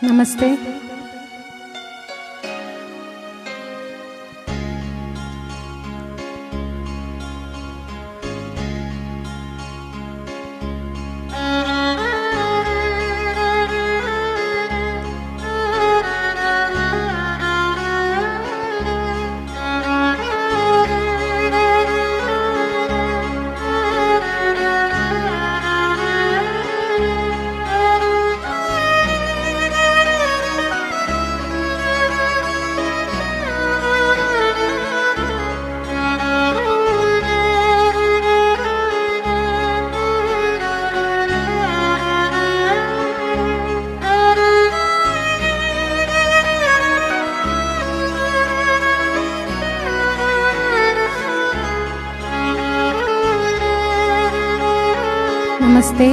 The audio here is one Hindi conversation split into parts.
नमस्ते। नमस्ते।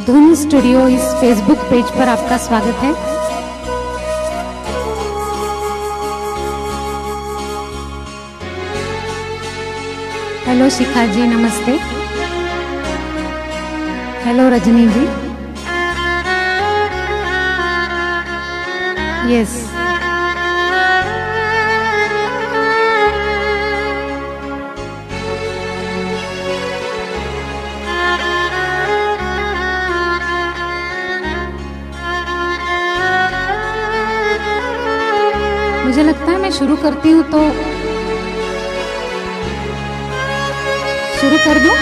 धुन स्टूडियो इस फेसबुक पेज पर आपका स्वागत है। हेलो शिखा जी, नमस्ते। हेलो रजनी जी। यस, मुझे लगता है मैं शुरू करती हूँ तो शुरू कर दूं।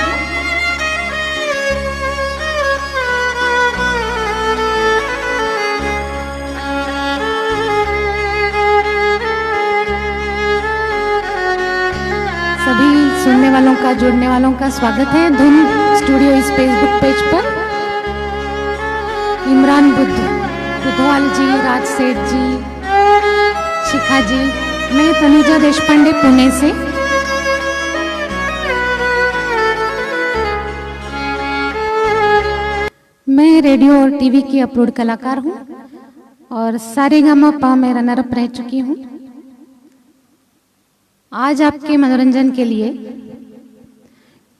सभी सुनने वालों का, जुड़ने वालों का स्वागत है धुन स्टूडियो इस फेसबुक पेज पर। इमरान बुद्धवाल जी, राज सेठ जी, शिखा जी, मैं तनुजा देशपांडे पुणे से। मैं रेडियो और टीवी की अपलोड कलाकार हूँ और सारेगामापा में रनर अप रह चुकी हूँ। आज आपके मनोरंजन के लिए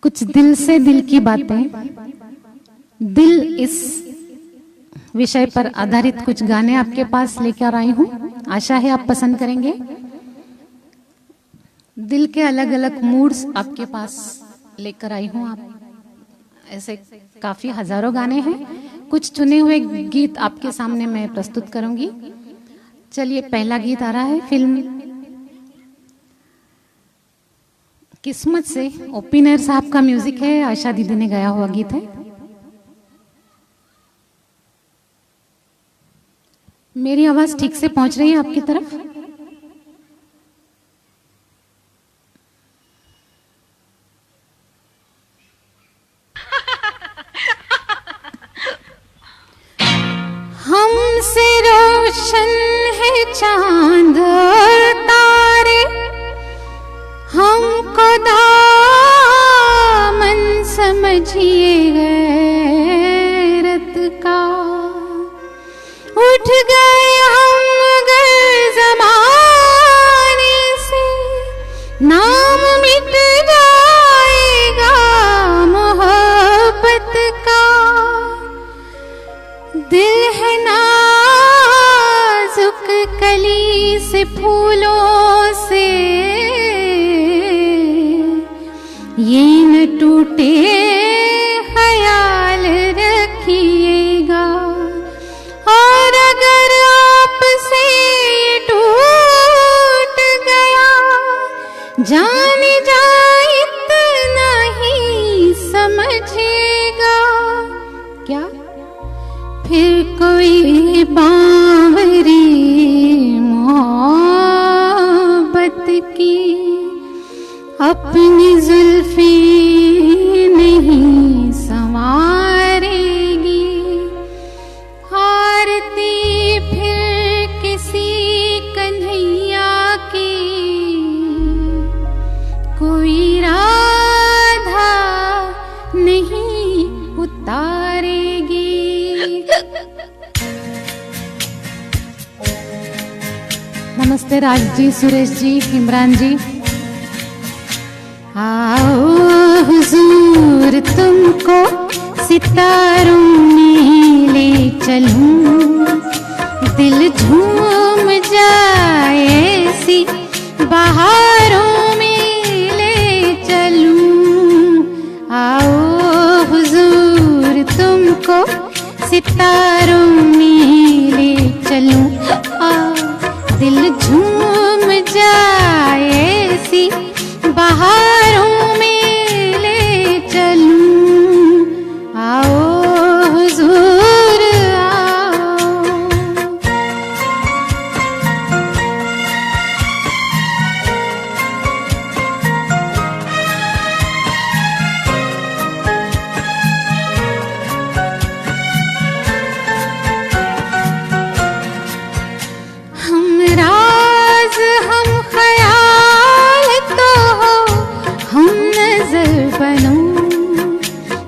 कुछ दिल से दिल की बातें, दिल इस विषय पर आधारित कुछ गाने आपके पास लेकर आई हूँ। आशा है आप पसंद करेंगे। दिल के अलग अलग मूड्स आपके पास लेकर आई हूँ। आप ऐसे काफी हजारों गाने हैं, कुछ चुने हुए गीत आपके सामने मैं प्रस्तुत करूंगी। चलिए, पहला गीत आ रहा है फिल्म किस्मत से। ओपी नैयर साहब का म्यूजिक है, आशा दीदी ने गाया हुआ गीत है। मेरी आवाज ठीक से पहुंच रही है आपकी तरफ? हमसे रोशन है चांद और तारे, हमको दामन समझिए गैरत का। उठ गए हम अगर ज़माने से, नाम मिट जाएगा मोहब्बत का। दिल है नाजुक कली से, फूलों से, ये न टूटे ख्याल रखिएगा। और अगर आपसे टूट गया, जाने जाए इतना ही समझेगा। क्या फिर कोई बावरी मोहब्बत की अपनी जुल्फी नहीं संवारेगी। आरती फिर किसी कन्हैया की, कोई राधा नमस्ते राज जी, सुरेश जी, इमरान जी। आओ हुजूर तुमको सितारों में ले चलूं, दिल झूम जाए ऐसी बहारों में ले चलूं। आओ हुजूर तुमको सितारों में ले चलूं, दिल झूम जाए ऐसी बहारों में ले चलूं। आओ हुजूर आओ। हम राज हम ख्याल तो हो, हम नजर बनो,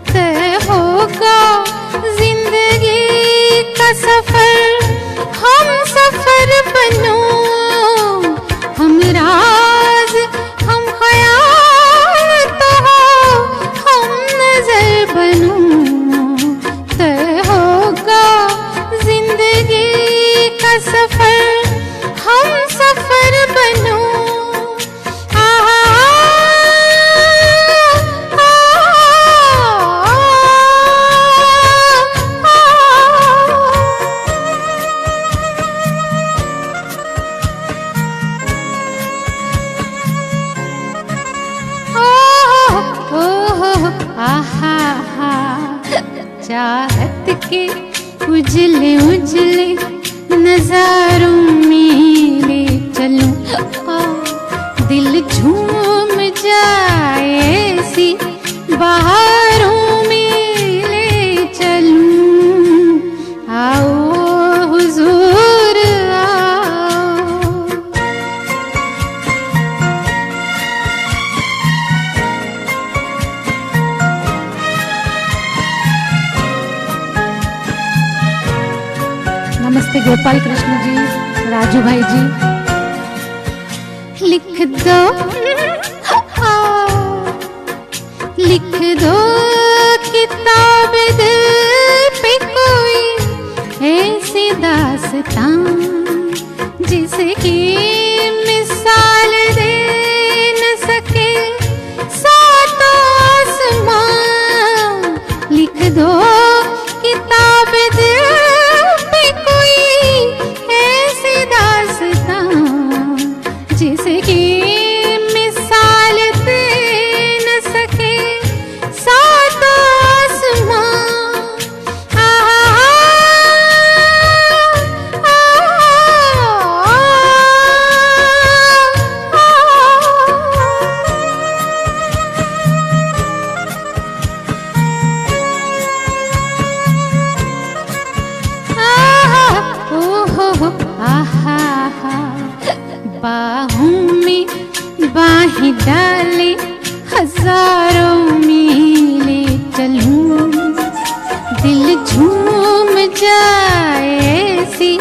तय होगा जिंदगी का सफर, हम सफर बनो। हम राज हम ख्याल तो हो, हम नजर बनो, तय होगा जिंदगी का सफर, हम सफर बनो। चाहत के उजले उजले नजारों में ले चलूं, दिल झूम जाए ऐसी बहारों में ले चलूं। आओ हुजूर आओ। नमस्ते गोपाल कृष्ण जी, राजू भाई जी। लिख दो लिख दो किताब दिल पे कोई ऐसी दास्तां, जिसकी मिसाल दे न सके सातों आसमां। लिख दो किताब दिल पे कोई ऐसी दास्तां, जिसकी मिसाल दे न सके सातों आसमां। बाहों में बाहें डाले हजारों में ले चलूं, दिल झूम जाए ऐसी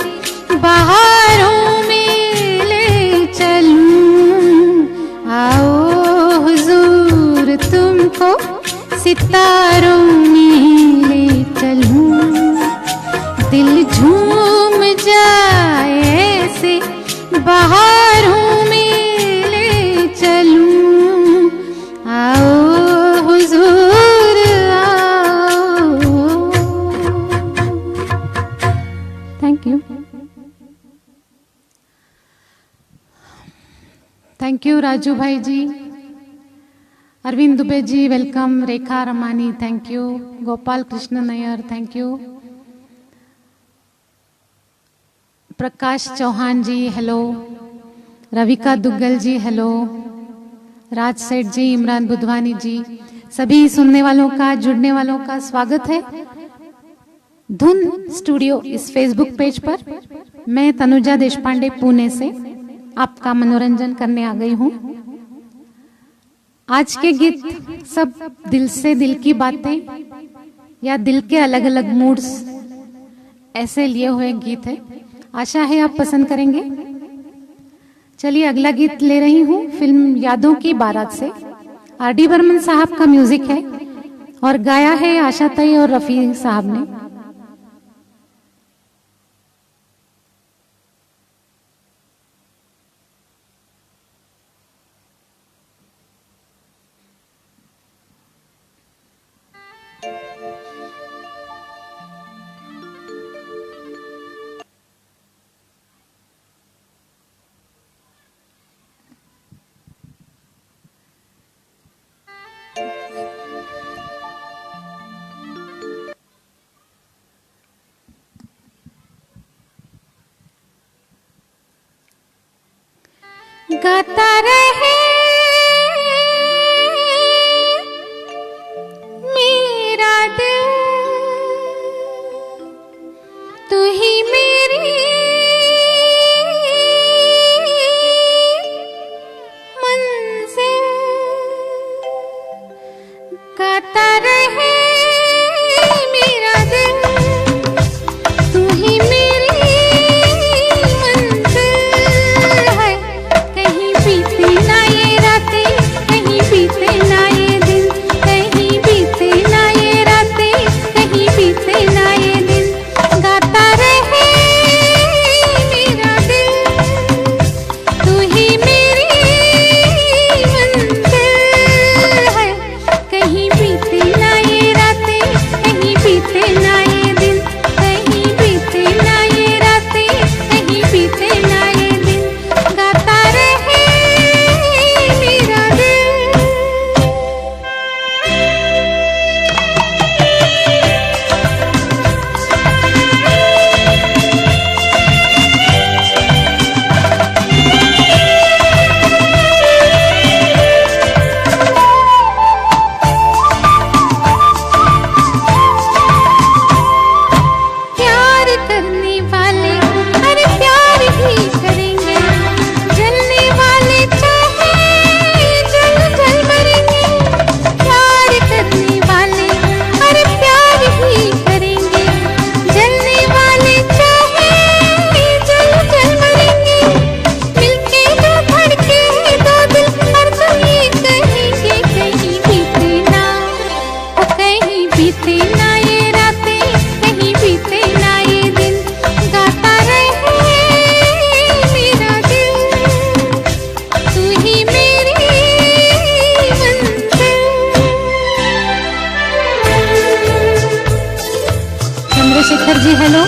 बहारों में ले चलूं। आओ हुजूर तुमको सितारों में ले चलूं, दिल झूम जाए ऐसे बहारों में ले चलूं। आओ हुजूर आओ। Thank you. Thank you Raju भाई ji. Arvind Dubey ji welcome. Rekha Ramani thank you. Gopal Krishna Nayar thank you. Prakash Chauhan ji hello. Ravika Duggal ji hello. Raj Seth ji, Imran Budhwani जी, सभी सुनने वालों का, जुड़ने वालों का स्वागत है धुन स्टूडियो इस फेसबुक पेज पर। मैं तनुजा देशपांडे पुणे से आपका मनोरंजन करने आ गई हूँ। आज के गीत सब दिल से दिल की बातें या दिल के अलग अलग मूड्स ऐसे लिए हुए गीत है। आशा है आप पसंद करेंगे। चलिए अगला गीत ले रही हूँ फिल्म यादों की बारात से। आर.डी. बर्मन साहब का म्यूजिक है और गाया है आशा तई और रफी साहब ने। गाता रहे मेरा दिल, तू ही मेरी मंजिल। गाता रहे मेरा दिल, तू ही मेरी मंजिल है। कहीं बीते ना ये रातें, कहीं बीते ना ये दिन, कहीं बीते ना ये रातें, कहीं बीते ना ये दिन। गाता रहे मेरा दिल, तू ही मेरी मंजिल है। कहीं बीते ना ये रातें, कहीं बीते ना ये दिन, कहीं बीते ना ये रातें, कहीं बीते ना ये दिन। गाता रहे मेरा दिल। प्यार करने वाले हर प्यार ही करेंगे, जलने वाले चाहे जल जल मरेंगे। प्यार करने वाले हर प्यार ही करेंगे, जलने वाले चाहे जल जल मरेंगे। मिलके जो धड़के दो दिल हर दम ये कहेंगे, कहीं बीते ना ओ कहीं बीते ना ये रातें, कहीं बीते ना ये दिन। गाता रहे मेरा दिल, तू ही मेरी मंजिल। चंद्रशेखर जी हेलो।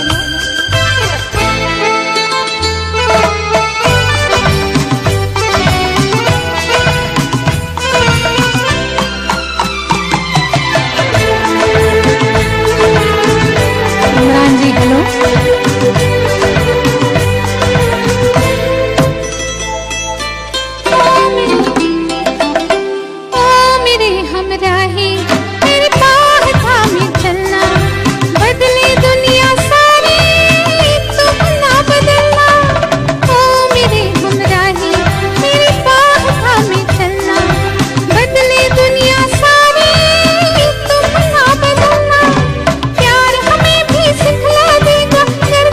इमरान जी हेलो। ओ मेरे हमराही, तेरे बाह थामे चलना, बदले दुनिया सारी तुम ना बदलना। ओ मेरे हमराही, तेरे बाह थामे चलना, बदले दुनिया सारी तुम ना बदलना। प्यार हमें भी सिखला देगा, कर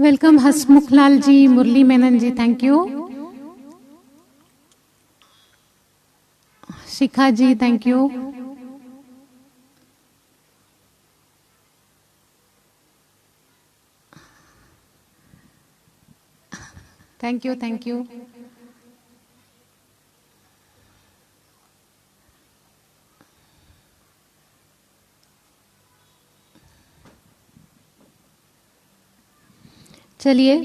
welcome Hasmukh Lal ji, Murali Menon ji, thank you. Shikha ji, thank you. Thank you, thank you. चलिए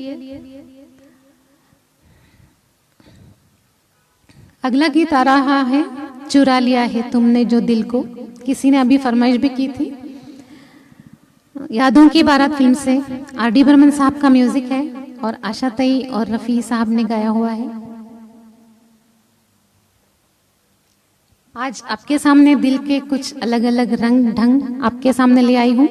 अगला गीत आ रहा है, चुरा लिया है तुमने जो दिल को। किसी ने अभी फरमाइश भी की थी। यादों की बारात फिल्म से आर.डी. बर्मन साहब का म्यूजिक है और आशा तई और रफी साहब ने गाया हुआ है। आज आपके सामने दिल के कुछ अलग अलग रंग ढंग आपके सामने ले आई हूं।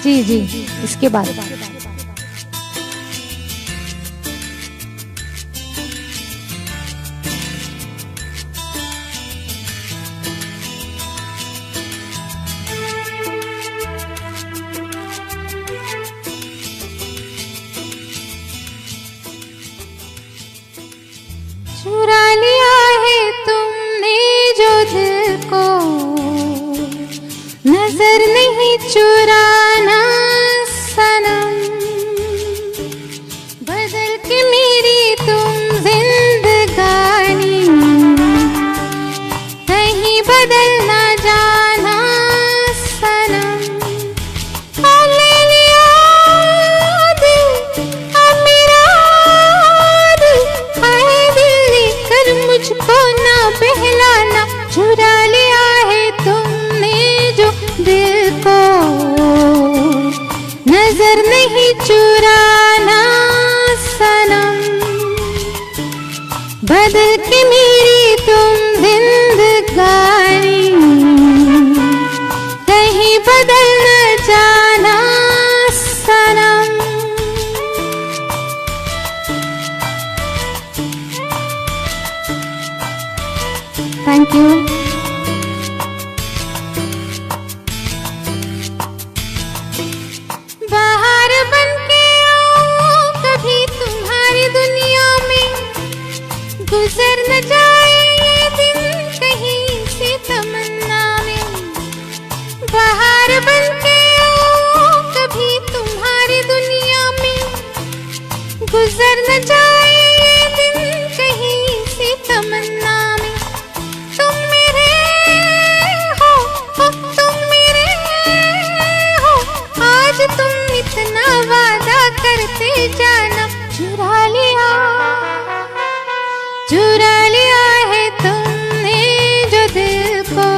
जी जी, इसके बाद चुरा लिया है तुमने जो दिल को, नजर नहीं चुराना सनम, बदल के मेरी तुम जिंदगानी, कहीं बदल ना जाना सनम। ले लिया दिल, अब मेरा दिल, आए दिल लेकर मुझको ना बहलाना। चुरा लिया है तुमने जो दिल को, नजर नहीं चुराना सनम, बदल के मेरी तुम जिंदगानी, कहीं बदल न जाना सनम। Thank you. बाहर बन के आओ कभी तुम्हारी दुनिया में, गुजर न जाए ये दिन कहीं से तमन्ना में। बाहर बन के आओ कभी तुम्हारी दुनिया में, गुजर न जाए ये दिन कहीं से तमन्ना में। तुम मेरे हो, तुम मेरे हो, आज तुम इतना वादा करते जाना। चुरा लिया, चुरा लिया है तुमने जो दिल को,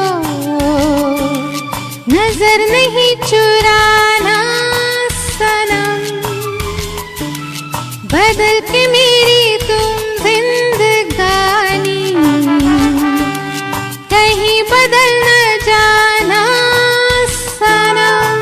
नजर नहीं चुराना सनम, बदल के मेरी तुम जिंदगानी, कहीं बदल न जाना सनम।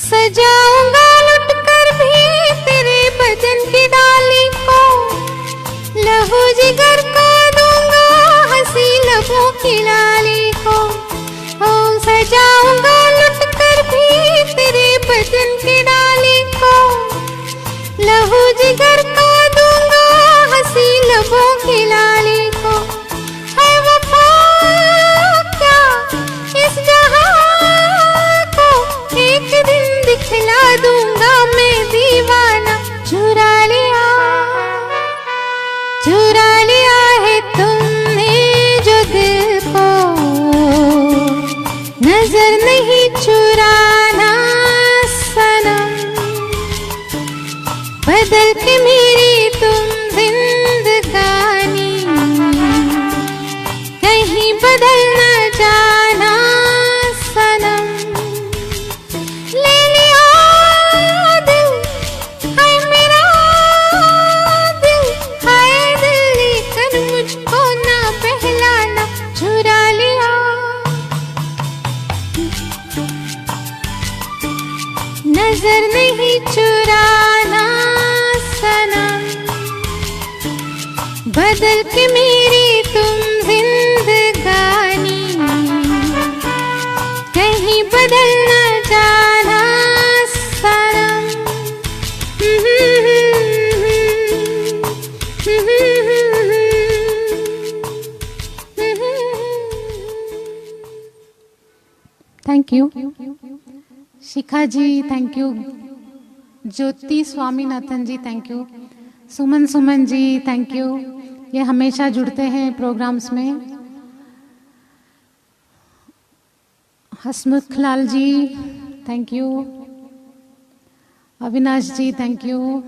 सजाऊंगा लुट कर भी तेरे बदन की डाली को, लहू जिगर को दूंगा हंसी लबों की लाली को। ओ सजाऊंगा लुट कर भी तेरे बदन की डाली को, लहू जिगर को दूंगा हंसी लबों की लाली को। है वफा क्या इस जहां को, एक दिन दिखला दूंगा मैं दीवाना। चुरा लिया, चुरा लिया है तुमने जो दिल को, नजर नहीं बदल के मेरी तुम जिंदगानी, कहीं बदल न जाना सनम। ले लिया दिल, हाय मेरा दिल, हाय दिल लेकर मुझको ना पहलाना, चुरा लिया। नजर नहीं चुराना सनम, बदल के मेरी तुम जिंदगानी, कहीं बदल न जाना सनम। Thank you Shikha ji, thank you Jyoti Swaminathan ji, thank you Suman ji, thank you. ये हमेशा जुड़ते हैं प्रोग्राम्स में। Hasmukh Lal ji, thank you. Avinash ji, thank you.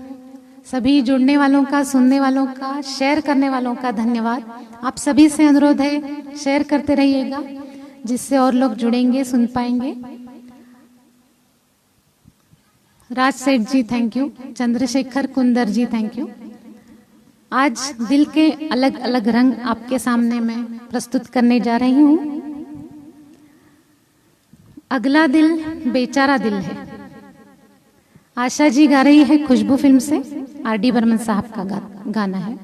सभी जुड़ने वालों का, सुनने वालों का, शेयर करने वालों का धन्यवाद। आप सभी से अनुरोध है, शेयर करते रहिएगा, जिससे और लोग जुड़ेंगे, सुन पाएंगे। Raj Seth ji, thank you. Chandrashekhar Kundar ji, thank you. आज दिल के अलग अलग रंग आपके सामने मैं प्रस्तुत करने जा रही हूं। अगला दिल बेचारा दिल है। आशा जी गा रही है, खुशबू फिल्म से। आर.डी. बर्मन साहब का गाना है।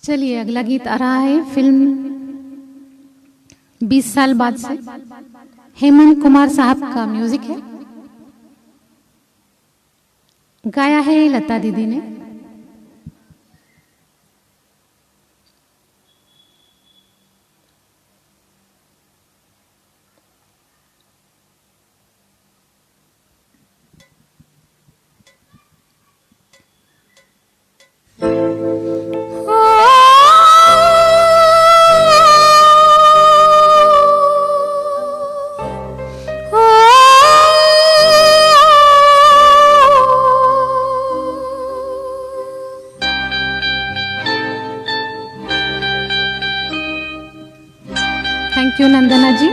चलिए अगला गीत आ रहा है फिल्म 20 साल बाद से, हेमंत कुमार साहब का म्यूजिक है, गाया है लता दीदी ने। थैंक यू नंदना जी।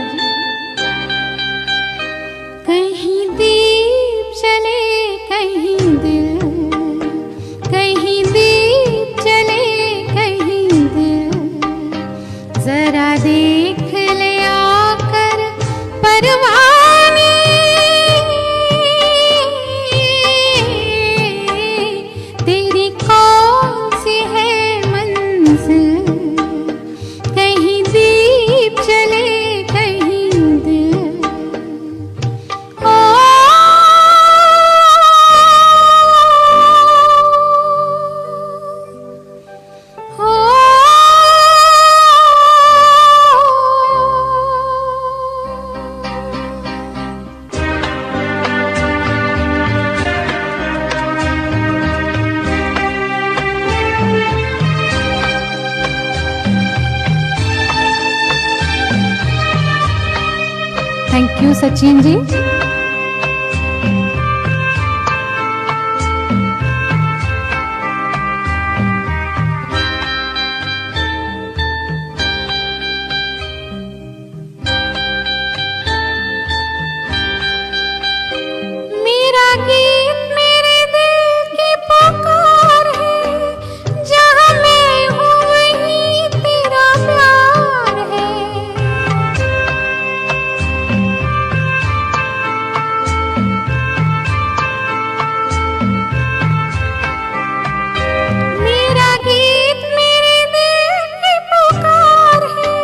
कहीं दीप चले कहीं दिल, कहीं दीप चले कहीं दिल, जरा देख ले आकर परवाने, तेरी कौन सी है मंजिल, कहीं दीप चले कहीं दिल। ओ हो थैंक यू सचिन जी। मेरा गीत मेरे दिल की पुकार है, जहाँ मैं हूँ वहीं तेरा प्यार है। मेरा गीत मेरे दिल की पुकार है,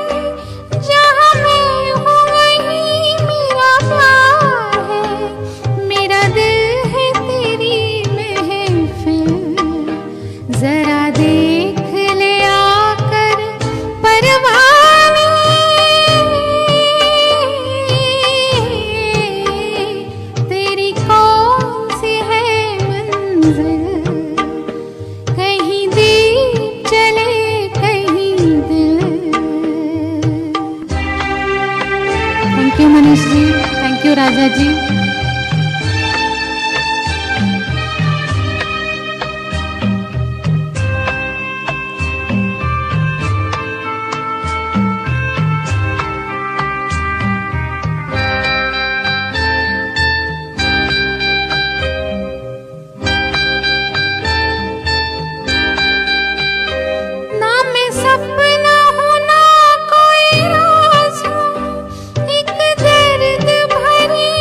जहाँ मैं हूँ वहीं मेरा प्यार है। मेरा दिल है तेरी महफिल, जरा देख ले आकर परवाने, तेरी कौन सी है मंजिल, कहीं दीप चले कहीं दिल। Thank you Manish ji, thank you Raja ji. ना मैं सपना हूँ ना कोई राज हूँ, एक दर्द भरी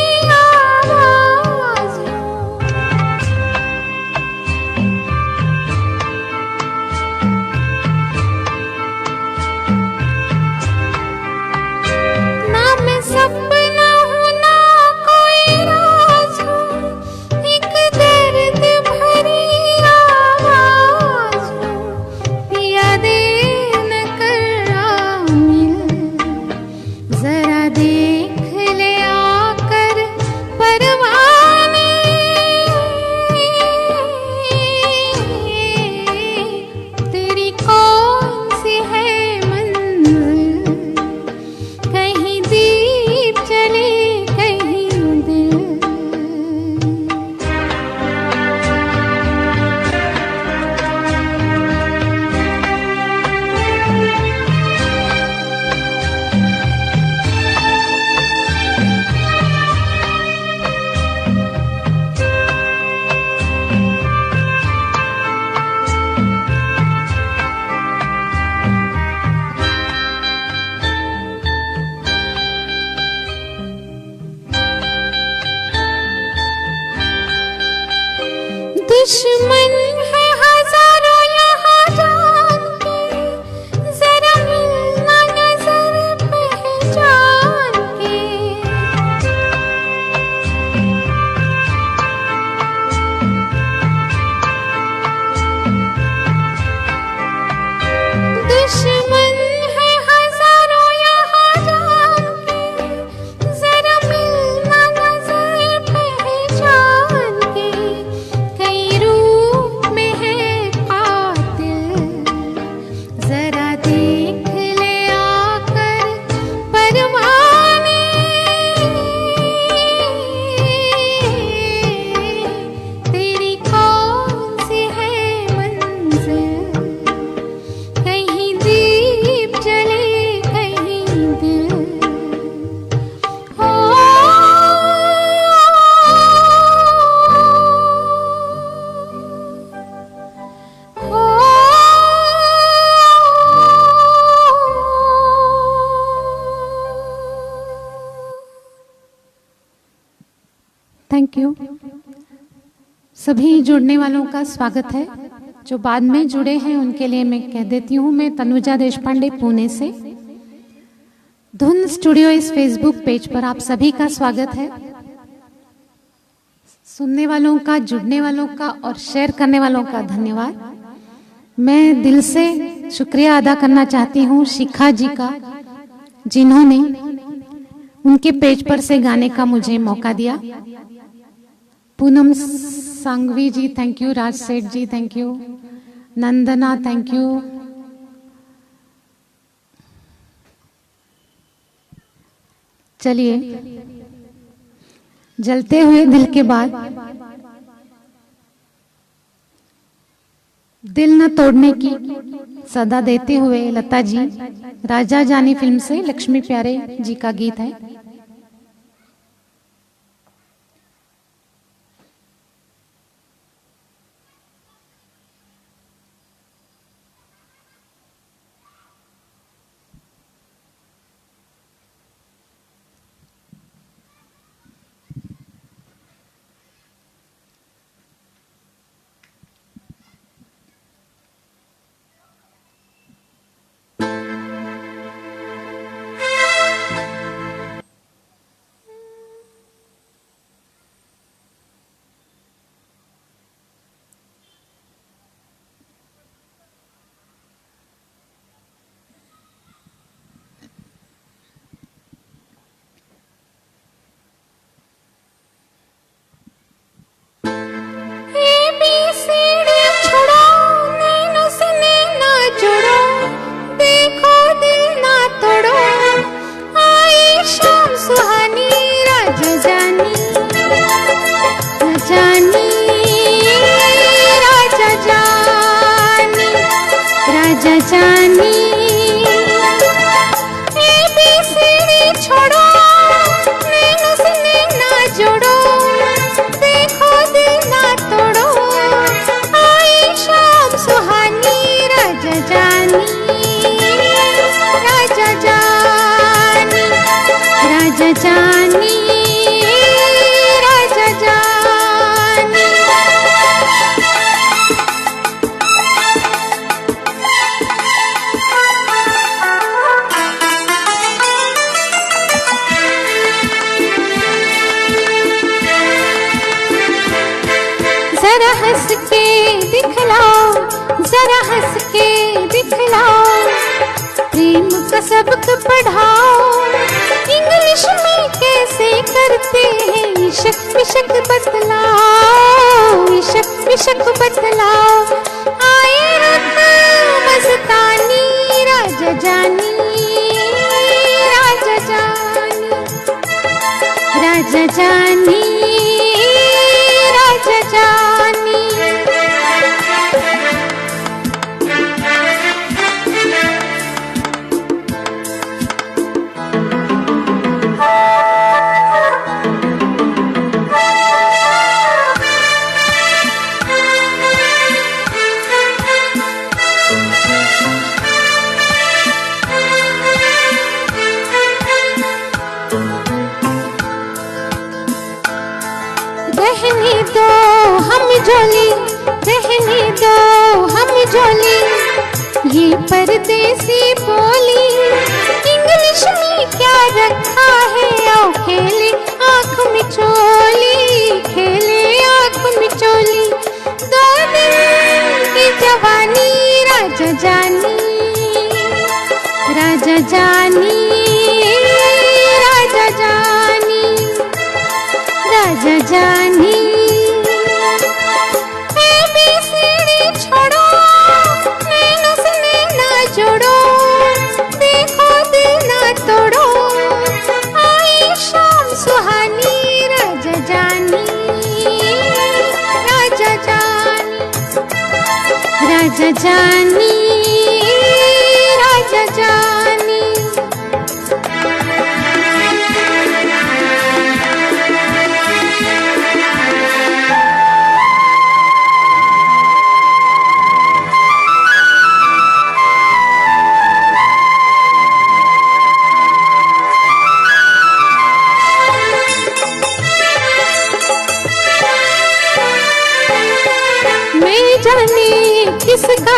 थैंक यू। सभी जुड़ने वालों का स्वागत है। जो बाद में जुड़े हैं उनके लिए मैं कह देती हूँ, मैं तनुजा देशपांडे पुणे से। धुन स्टूडियो इस फेसबुक पेज पर आप सभी का स्वागत है। सुनने वालों का, जुड़ने वालों का और शेयर करने वालों का धन्यवाद। मैं दिल से शुक्रिया अदा करना चाहती हूँ शिखा जी का, जिन्होंने उनके पेज पर से गाने का मुझे मौका दिया। Poonam Sanghvi ji thank you, Raj Seth ji thank you, Nandana thank you, चलिए जलते हुए दिल के बाद दिल न तोड़ने की सदा देते हुए लता जी, राजा जानी फिल्म से लक्ष्मी प्यारे जी का गीत है। सबक पढ़ाओ, इंग्लिश में कैसे करते हैं इशक विशक बतलाओ, इशक विशक बतलाओ। आए रुत मस्तानी राजा जानी, राजा जानी, राजा जानी, राजा जानी। रहने दो हम जोली, रहने दो हम जोली, ये परदेसी बोली इंग्लिश में क्या रखा है। आओ खेले आँख मिचोली, खेले आँख मिचोली। दो दिन की जवानी राजा जानी, राजा जानी, राजा जानी, राजा जानी। ABCD छोड़ो, नैनों से नैना जोड़ो, देखो दिल ना तोड़ो। आई शाम सुहानी राजा जानी, राजा जानी, राजा जानी, राजा जानी।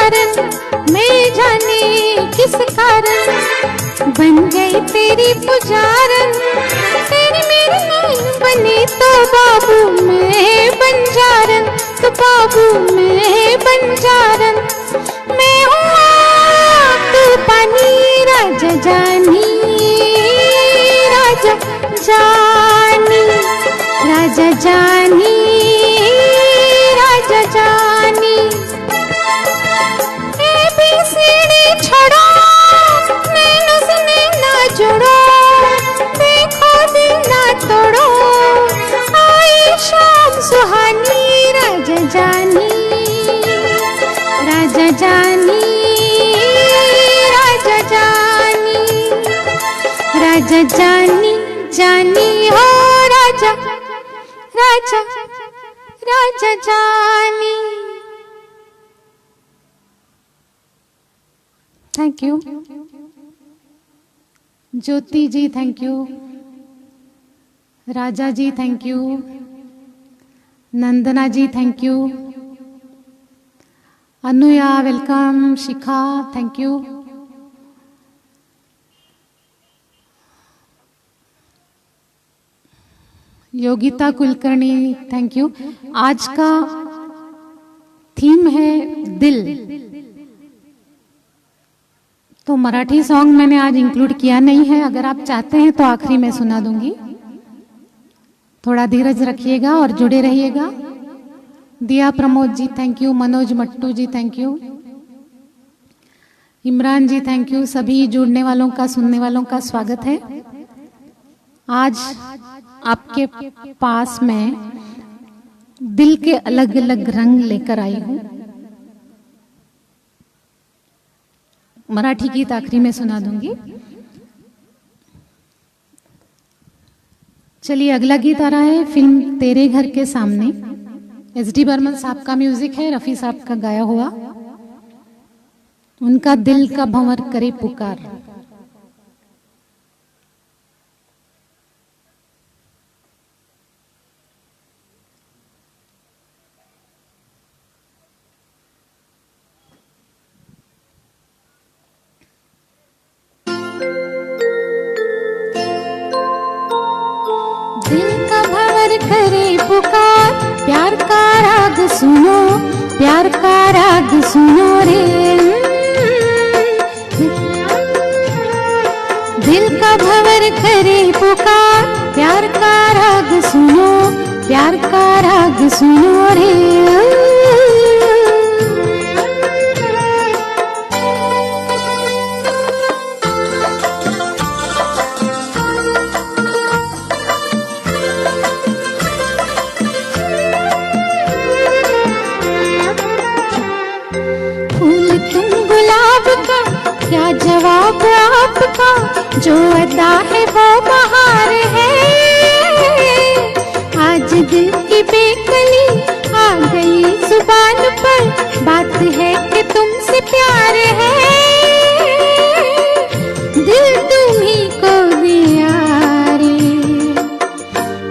कारण, मैं जाने किस कारण बन गई तेरी पुजारन। तेरी मेरी नहीं बनी तो बाबू मैं बंजारन, तो बाबू मैं बंजारन। मैं हूँ आग तू पानी, राजा जानी राजा जानी, राजा जानी राजा जानी। ABCD छोड़ो, नैनों से नैना जोड़ो, देखो दिल ना तोड़ो, आई शाम सुहानी, राजा जानी राजा जानी, राजा जानी, राजा जानी जानी हो राजा, राजा राजा जानी। Thank you. Jyoti ji thank you, Raja ji thank you, Nandana ji thank you, Anuya welcome, Shikha thank you. Yogita Kulkarni thank you. आज का थीम है दिल, तो मराठी सॉन्ग मैंने आज इंक्लूड किया नहीं है। अगर आप चाहते हैं तो आखिरी में सुना दूंगी, थोड़ा धीरज रखिएगा और जुड़े रहिएगा। Diya Pramod ji thank you, Manoj Mattoo ji thank you, Imran ji thank you. सभी जुड़ने वालों का, सुनने वालों का स्वागत है। आज आपके पास मैं दिल के अलग अलग रंग लेकर आई हूं। मराठी गीत आखिरी में सुना दूंगी। चलिए अगला गीत आ रहा है फिल्म तेरे घर के सामने। SD बर्मन साहब का म्यूजिक है, रफी साहब का गाया हुआ। उनका दिल का भंवर करे पुकार। दिल का भंवर करे पुकार, प्यार का राग सुनो, प्यार का राग सुनो रे। दिल का भंवर करे पुकार, प्यार का राग सुनो, प्यार का राग सुनो रे। क्या जवाब आपका, जो अदा है वो बहार है। आज दिल की बेकली आ गई जुबान पर, बात है कि तुमसे प्यार है। दिल तुम्ही को दिया रे,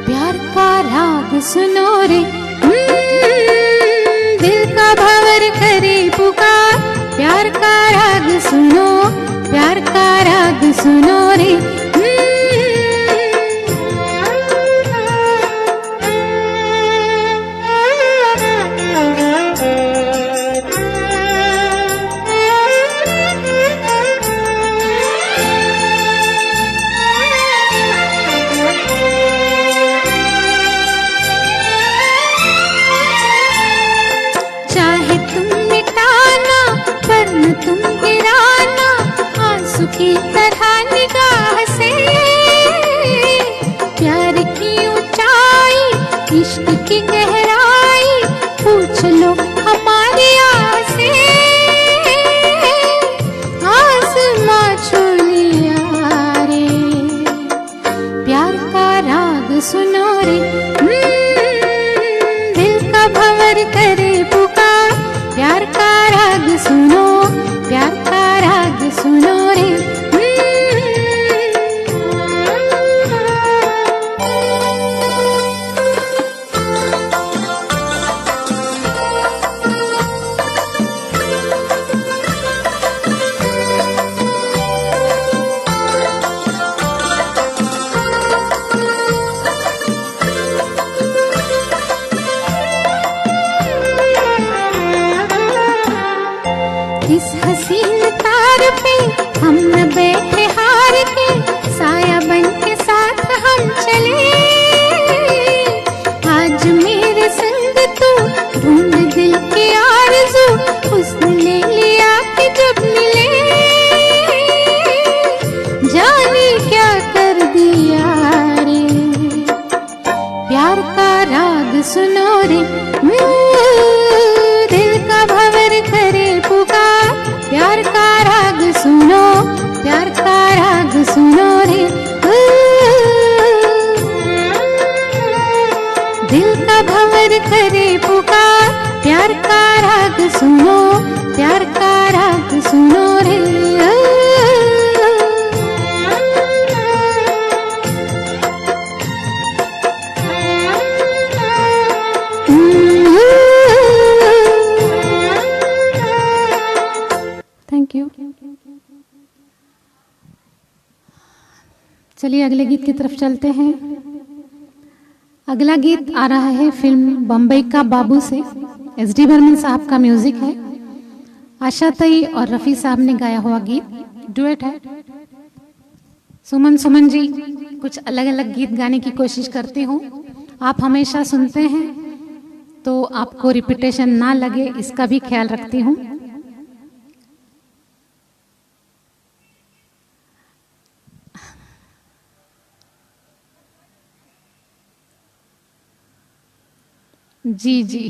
प्यार का राग सुनो रे। दिल का भंवर करे पुकार, प्यार का राग सुनो, प्यार का राग सुनो रे। चाहे तुम मिटाना पर न तुम गिराना, आंसू की तरह निगाह से। प्यार की ऊंचाई, इश्क की गहराई, पूछ लो हमारी आस से। आसमां छू लिया रे, प्यार का राग सुनो रे। दिल का भंवर करे पुकार, प्यार का राग सुनो, प्यार का राग सुनो रे। इस हसीन तार पे हम न बैठे हार के, साया बन के साथ हम चले। आज मेरे संग तू ढूंढ दिल के आरज़ू, हुस्न ले लिया कि जब मिले। जाने क्या कर दिया रे, प्यार का राग सुनो रे। दिल का भंवर करे पुकार, प्यार का राग सुनो, प्यार का राग सुनो रे। दिल का भंवर करे पुकार, प्यार का राग सुनो, प्यार का राग सुनो रे। Thank you. चलिए अगले गीत की तरफ चलते हैं। अगला गीत आ रहा है फिल्म बम्बई का बाबू से। एस.डी. बर्मन साहब का म्यूजिक है। आशा तई और रफ़ी साहब ने गाया हुआ गीत डुएट है। सुमन जी कुछ अलग अलग गीत गाने की कोशिश करती हूँ। आप हमेशा सुनते हैं तो आपको रिपीटेशन ना लगे, इसका भी ख्याल रखती हूँ। जी जी।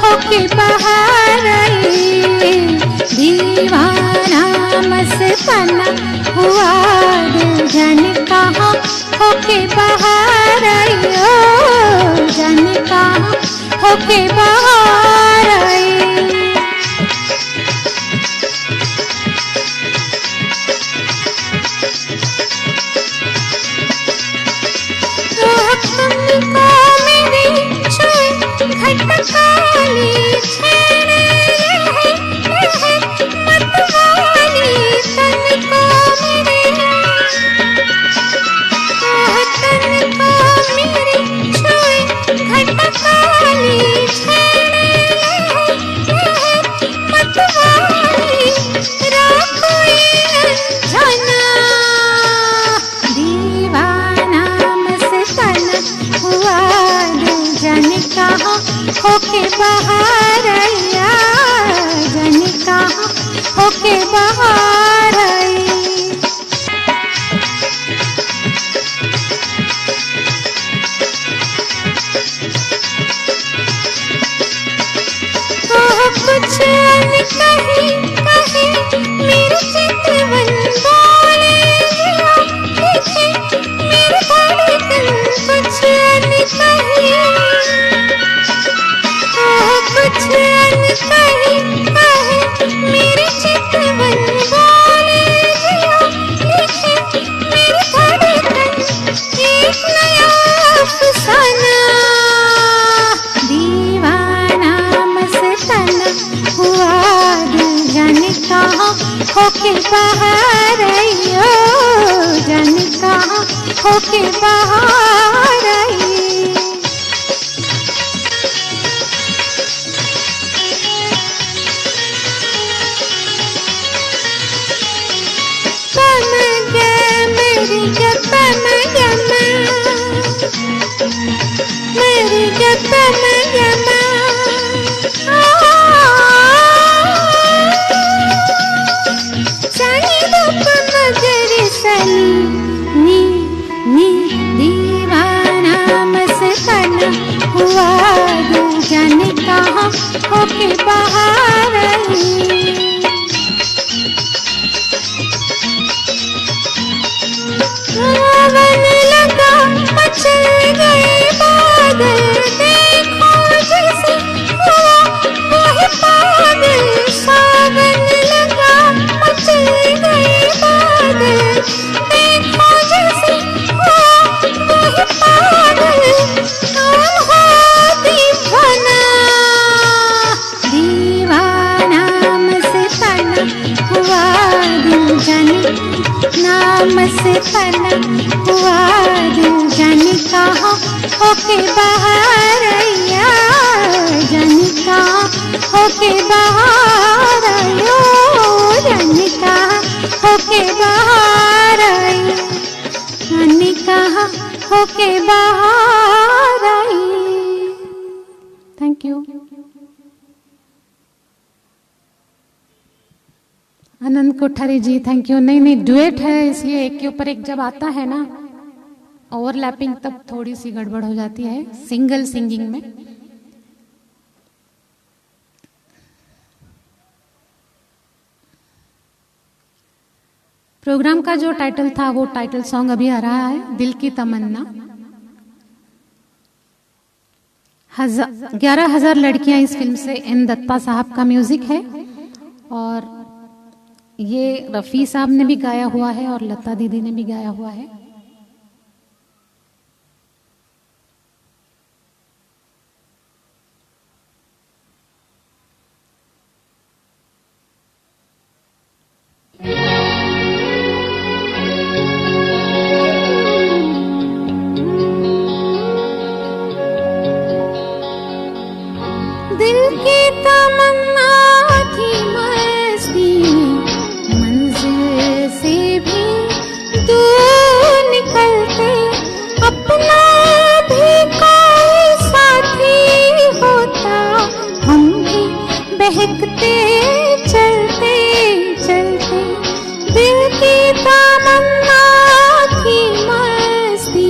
होके बाहर आई, दीवाना मस्ताना हुआ दिल जाने कहाँ होके बाहर आई। ओ जाने कहाँ होके बाहर आई। होके बाहर आया, जाने कहाँ होके बाहर आई। कुछ कहीं कहीं मेरे चितवन बोले देखे मेरे धड़कन। कुछ कहीं कुछ कहीं कहीं मेरे चितवन बोले देखे मेरे धड़कन। एक नया अफसाना दीवाना मस्ताना हुआ दिल जाने कहाँ होके बाहर आई। ओ जाने कहाँ होके बाहर आई। मेरी गतम यमा सनी रूप मगर सनी नी दीवाना मस्ताना हुआ दिल जाने कहाँ होके बाहर आई। हुआ दिल जाने नाम से फना हुआ दिल जाने कहाँ होके बाहर आया जाने कहाँ होके बाहर आयो जाने कहाँ होके बाहर आई जाने कहाँ होके बाहर आई। Thank you. Anand Kothari ji thank you. नहीं डुएट है इसलिए एक के ऊपर एक जब आता है ना ओवरलैपिंग तब थोड़ी सी गड़बड़ हो जाती है सिंगल सिंगिंग में। प्रोग्राम का जो टाइटल था वो टाइटल सॉन्ग अभी आ रहा है दिल की तमन्ना। 11,000 लड़कियां इस फिल्म से एन दत्ता साहब का म्यूजिक है और ये रफ़ी साहब ने भी गाया हुआ है और लता दीदी ने भी गाया हुआ है। दिल की तमन्ना थी मस्ती मंजिल से भी दूर निकलते अपना भी कोई साथी होता हम भी बहकते चलते चलते दिल की तमन्ना थी मस्ती।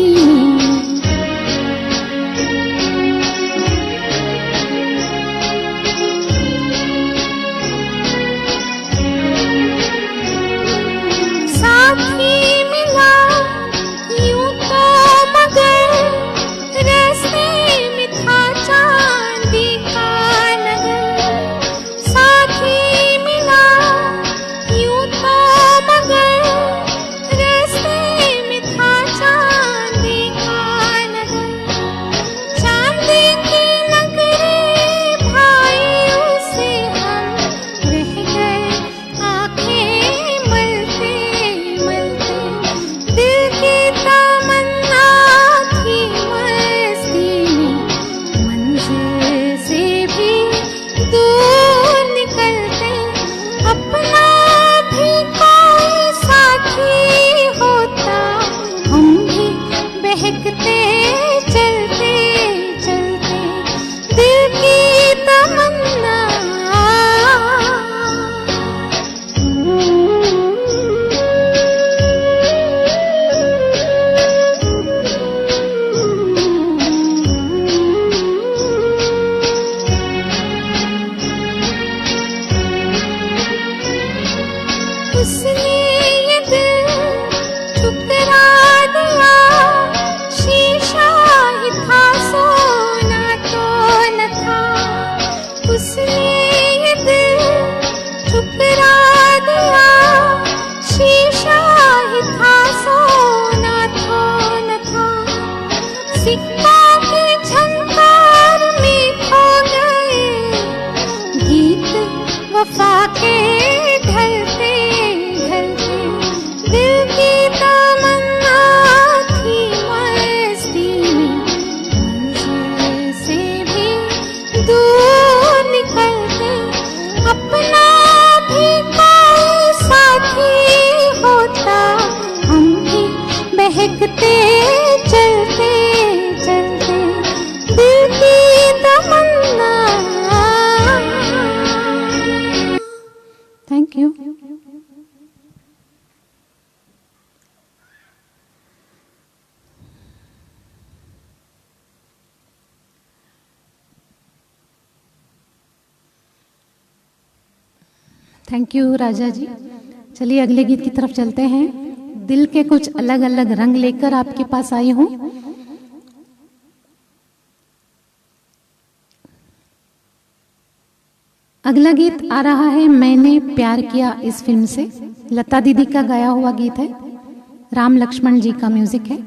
साथी मिला यूं तो मगर रास्ते में था चांदी का नगर। साथी मिला यूं तो मगर रास्ते में था चांदी का नगर। चांदी की नगरी भाई उसे हम रह गए आंखें मलते मलते दिल की तमन्ना थी मस्ती मंजिल से भी दूर निकलते अपना भी कोई साथी होता हम भी बहकते चलते चलते दिल की तमन्ना। उसने ये दिल ठुकरा दिया शीशा ही था सोना तो न था। उसने ये दिल ठुकरा दिया शीशा ही था सोना तो न था। सिक्कों की झनकार में खो गए गीत वफा के ढलते ढलते दिल की तमन्ना थी मस्ती मंजिल से भी दूर निकलते अपना भी कोई साथी होता हम भी बहकते चलते चलते दिल की तमन्ना। Thank you. Thank you Raja ji. चलिए अगले गीत की तरफ चलते हैं। दिल के कुछ अलग अलग रंग लेकर आपके पास आई हूं। अगला गीत आ रहा है मैंने प्यार किया इस फिल्म से। लता दीदी का गाया हुआ गीत है, राम लक्ष्मण जी का म्यूजिक है।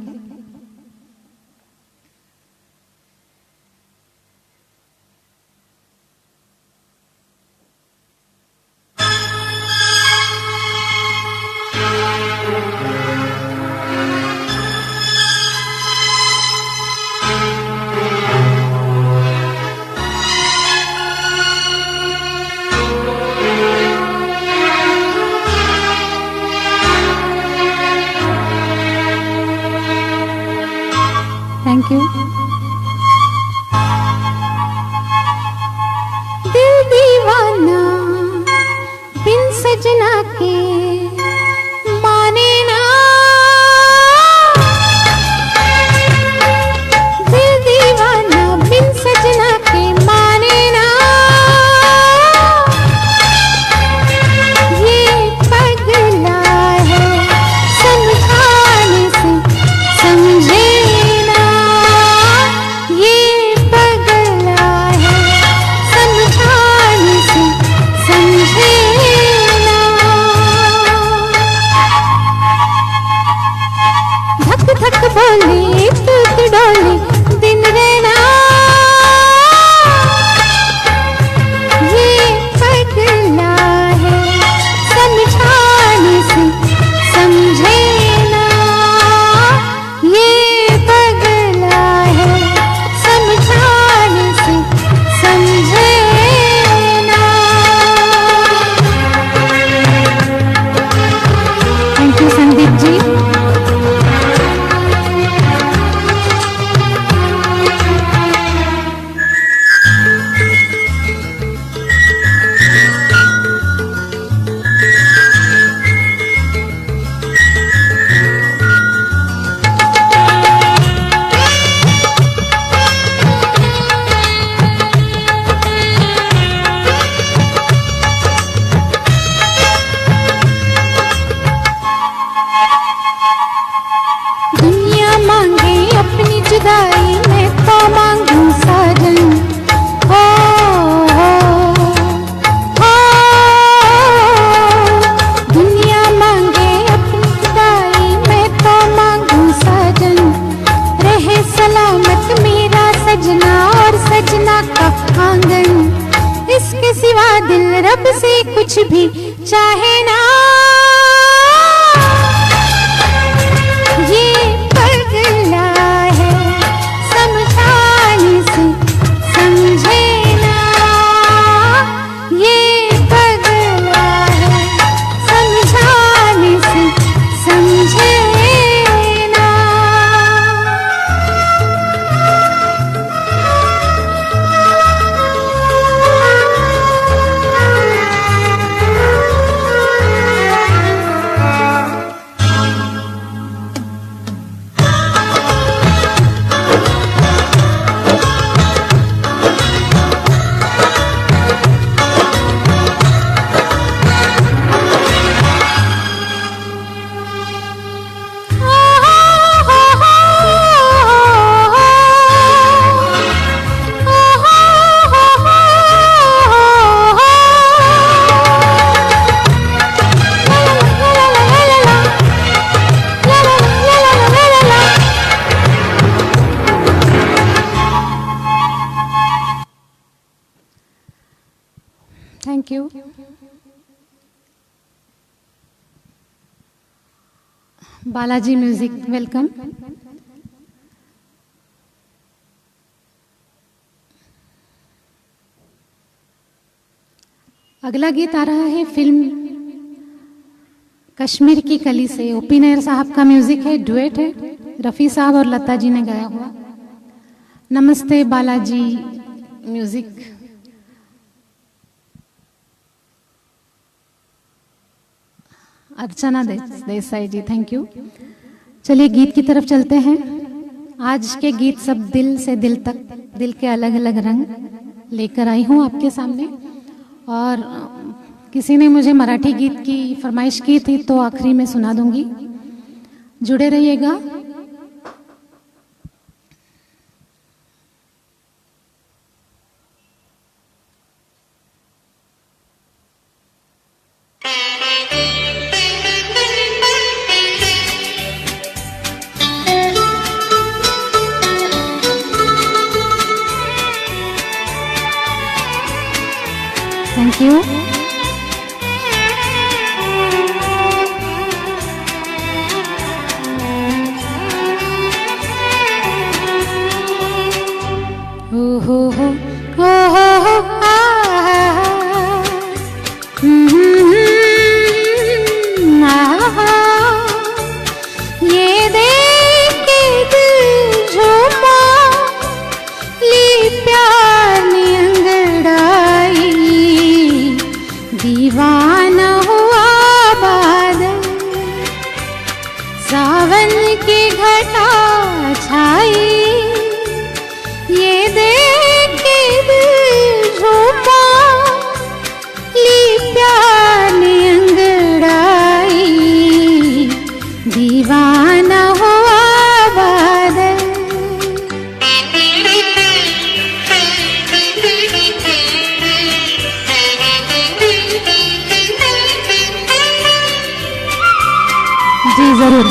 Balaji music, welcome. अगला गीत आ रहा है फिल्म कश्मीर की कली से। ओपी नैयर साहब का म्यूजिक है, डुएट है, रफ़ी साहब और लता जी ने गाया हुआ। नमस्ते Balaji music. Archana Desai ji, thank you. चलिए गीत की तरफ चलते हैं। आज के गीत सब दिल से दिल तक, दिल के अलग अलग रंग लेकर आई हूँ आपके सामने। और किसी ने मुझे मराठी गीत की फरमाइश की थी तो आखिरी में सुना दूंगी, जुड़े रहिएगा। Thank you. ये देख के दिल झूमा, ली प्यार ने अंगड़ाई, दीवाना हुआ बादल, सावन की घटा छाई। ये देख के दिल झूमा, ली प्यार ने अंगड़ाई, दीवाना हुआ बादल। जी जरूर,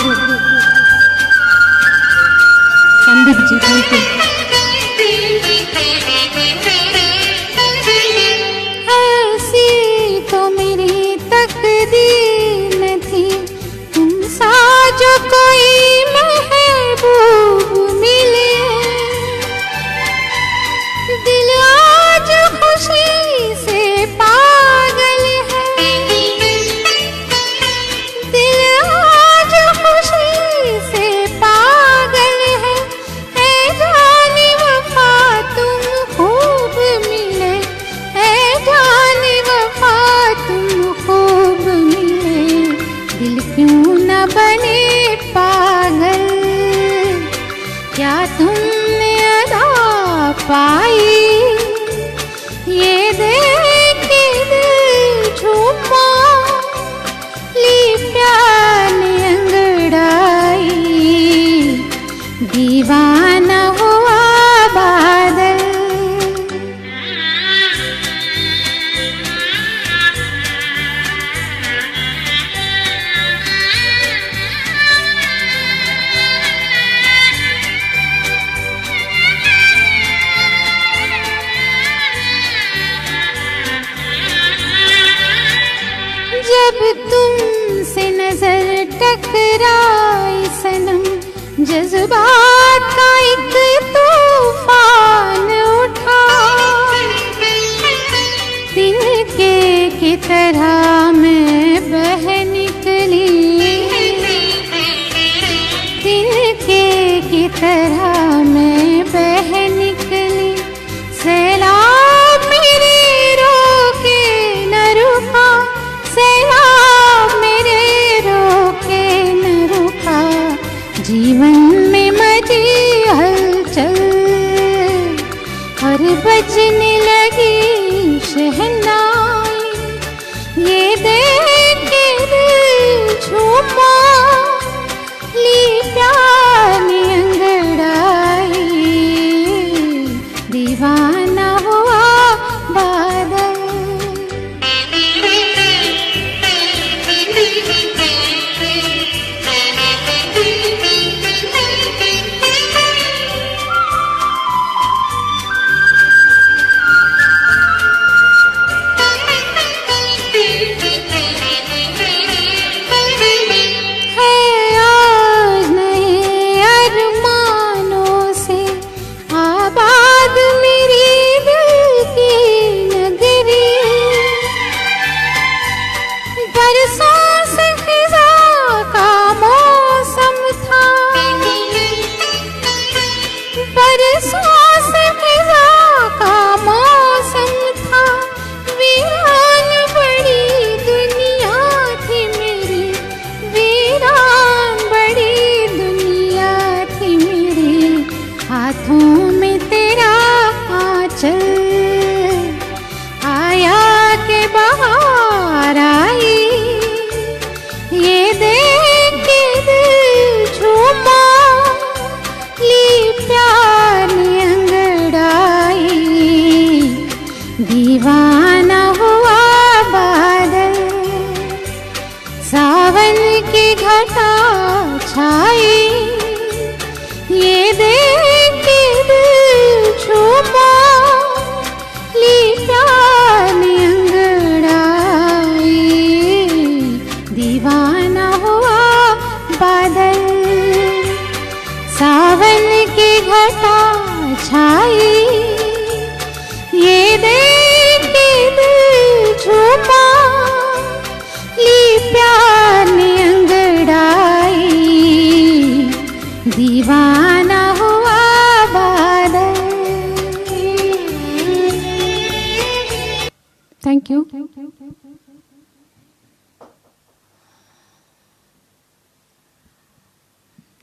संदीप जी, थैंक यू। ऐसी तो मेरी तकदीर न थी, तुम सा जो कोई महबूब मिले। दिल आज खुशी से पागल है, दिल आज खुशी से पागल है। ऐ जाने वफा तुम खूब मिले, ऐ जाने वफा तुम खूब मिले। दिल क्यों न बने पागल, क्या तुमने अदा पाई। ये देख के दिल झूमा, ली प्यार ने अंगड़ाई, दीवाना हुआ बादल। जब तुमसे नजर टकराई सनम, जज्बात का एक तूफान उठा। तिनके की तरह मैं बह निकली, तिनके की तरह मैं बह निकली। सैलाब मेरे रोके न रुका, सैलाब मेरे रोके न रुका। जीवन में मची हलचल और बजने लगी शहनाई। ये देख के दिल झूमा, ली प्यार ने अंगड़ाई, दीवाना हुआ बादल। सावन की घटा छाई, ये देख के दिल छूपा, ली प्यार ने अंगड़ाई, दीवाना हुआ बादल। सावन की घटा छाई, ये देख के दिल छूपा, ली प्यार ने अंगड़ाई, दीवाना हुआ बादल। Thank you.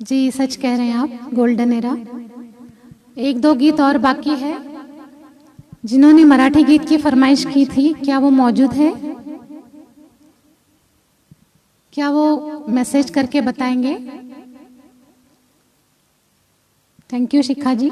जी सच कह रहे हैं आप, गोल्डन एरा। एक दो गीत और बाकी है। जिन्होंने मराठी गीत की फरमाइश की थी, क्या वो मौजूद है? क्या वो मैसेज करके बताएंगे? थैंक यू शिखा जी।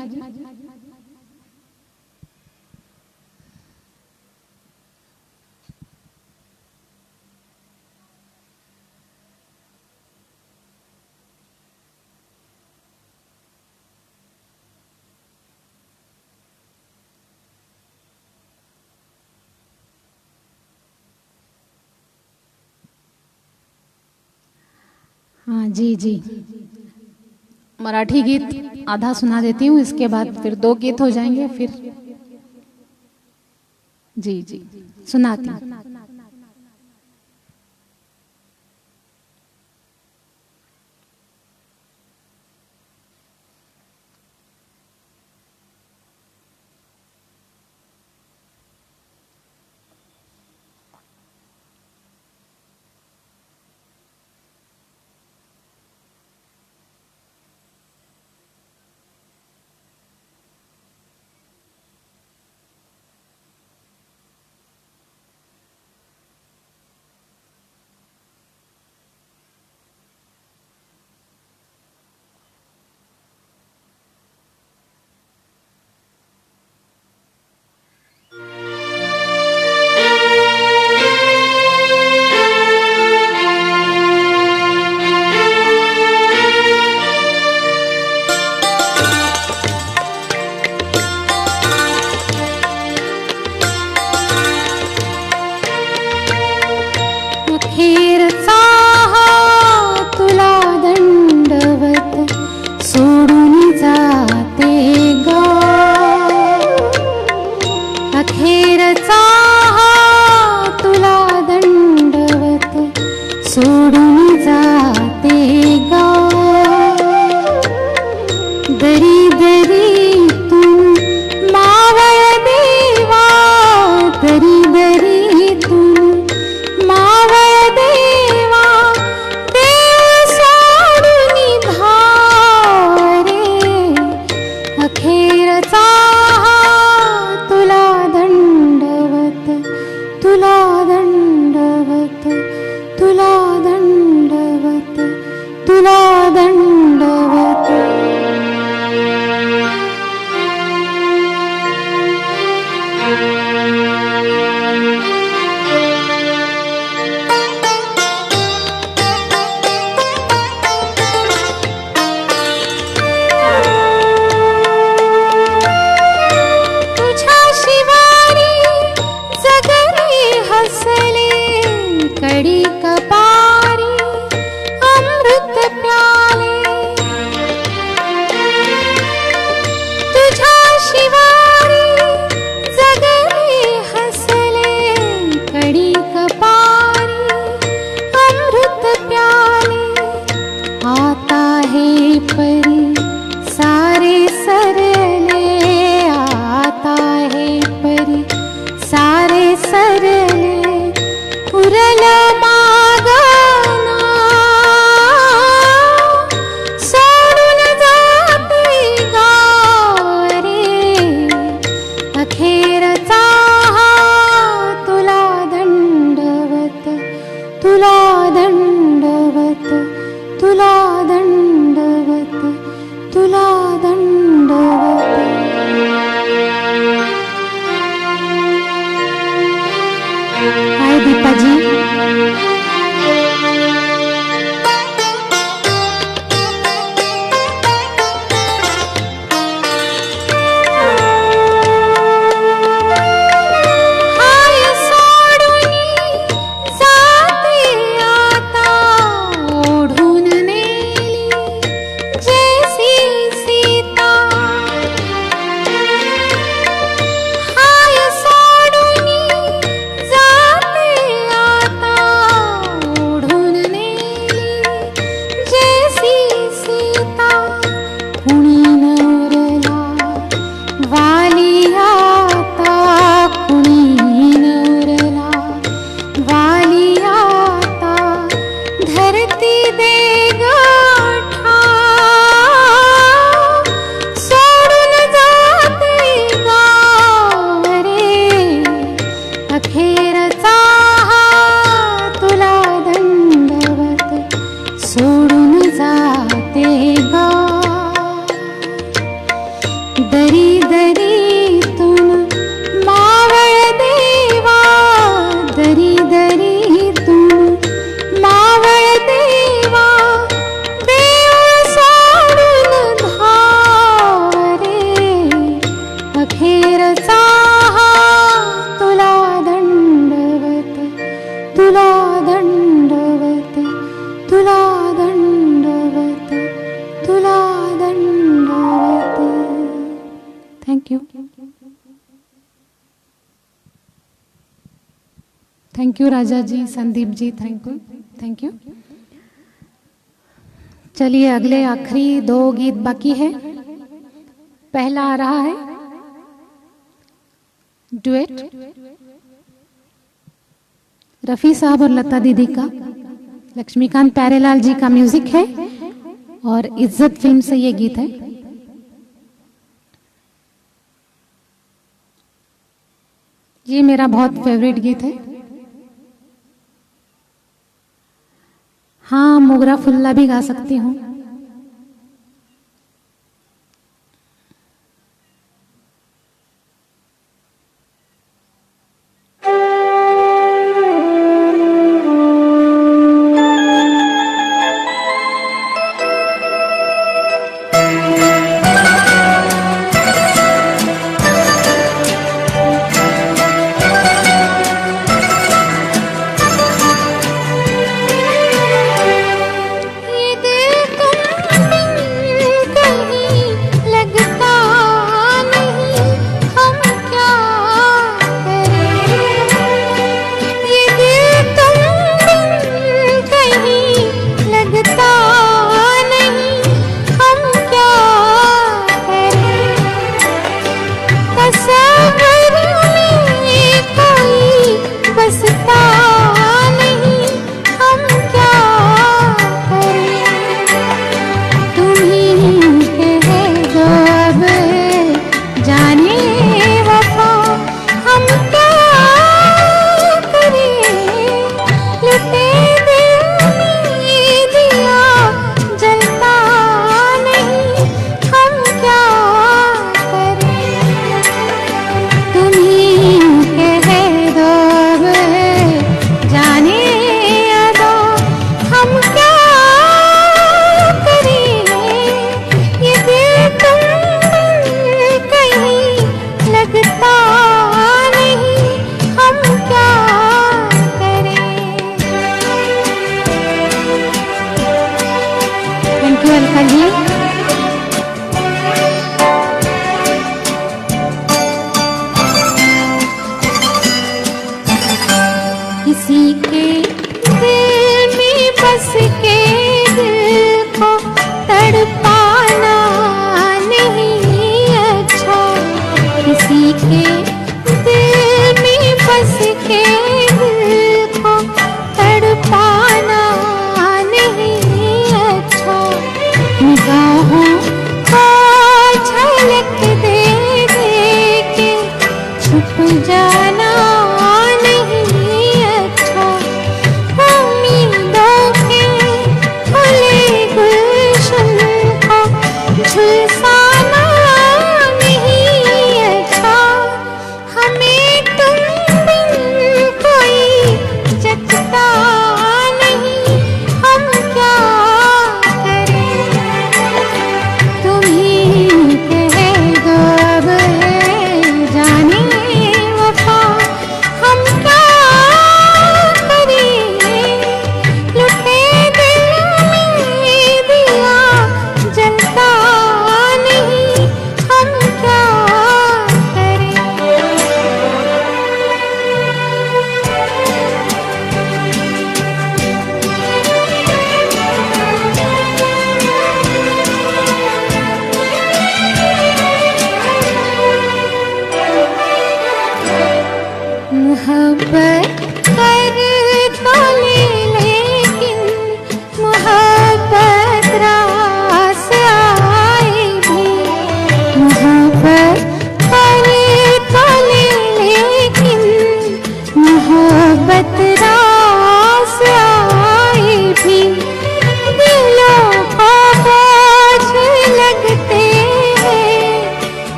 हाँ जी जी, मराठी गीत आधा सुना देती हूँ, इसके बाद फिर दो गीत हो जाएंगे, फिर जी जी सुनाती हूँ। ती देगा ठाव, सोडून जाते गाव रे, अखेरचा हा तुला दंडवत, सोडून जाते गाव. दरी दरीतून मावळ देवा, दरी दरीतून मावळ देवा, देऊळ सोडून धाव रे, अखेरचा हा तुला दंडवत, तुला दंडवत, तुला दंडवत, तुला दंडवत. Thank you. Thank you Raja ji, Sandeep ji, thank you, thank you. चलिए अगले आखिरी 2 गीत बाकी है. पहला आ रहा है डुएट, रफी साहब और लता दीदी का, लक्ष्मीकांत प्यारेलाल जी का म्यूजिक है और इज्जत फिल्म से ये गीत है. ये मेरा बहुत फेवरेट गीत है. हाँ, मोगरा फुल्ला भी गा सकती हूँ. ये दिल तो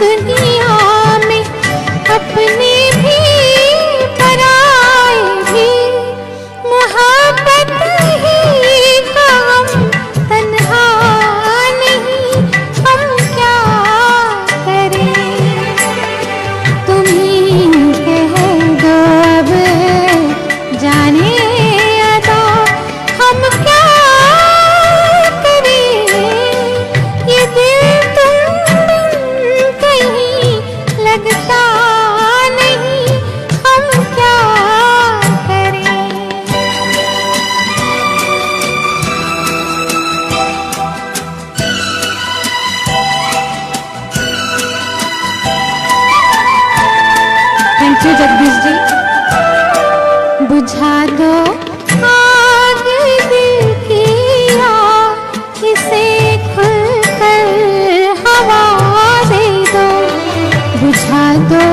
दुनिया में अपने भी पराए भी, मोहब्बत ही का हम तन्हा नहीं, हम क्या करें। तुम ही कह दो अब जाने अदा हम क्या करें। ये दिल तुम कहीं लगता नहीं, हम क्या करें। Thank you Jagdish ji. बुझा दो आग दिल की आग, इसे खुलकर हवा दे दो। बुझा दो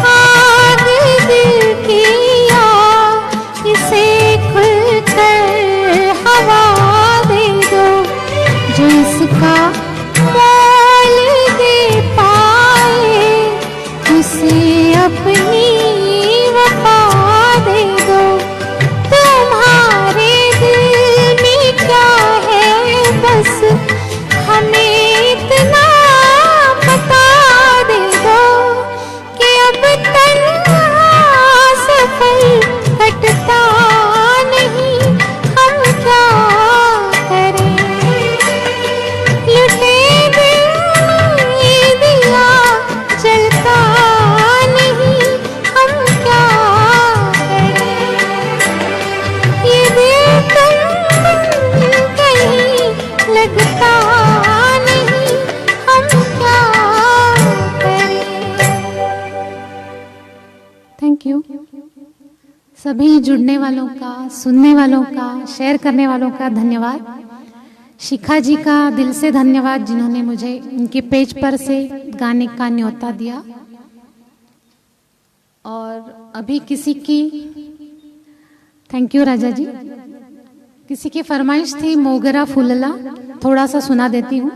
आग दिल की आग, इसे खुलकर हवा दे दो। जो इसका मोल दे पाए, उसे अपनी वफा दे दो। तुम्हारे दिल में क्या है बस हमें इतना बता दे दो, कि अब तन्हा सफर कटता नहीं, हम क्या करें। लुटे दिल में दिया जलता नहीं, हम क्या करें। ये दिल तुम कहीं लगता नहीं, हम क्या करें। थैंक यू सभी जुड़ने वालों का, सुनने वालों का, शेयर करने वालों का धन्यवाद। शिखा जी का दिल से धन्यवाद जिन्होंने मुझे उनके पेज पर से गाने का न्योता दिया। और अभी किसी की, थैंक यू राजा जी, किसी की फरमाइश थी मोगरा फूलला, थोड़ा सा सुना देती हूँ।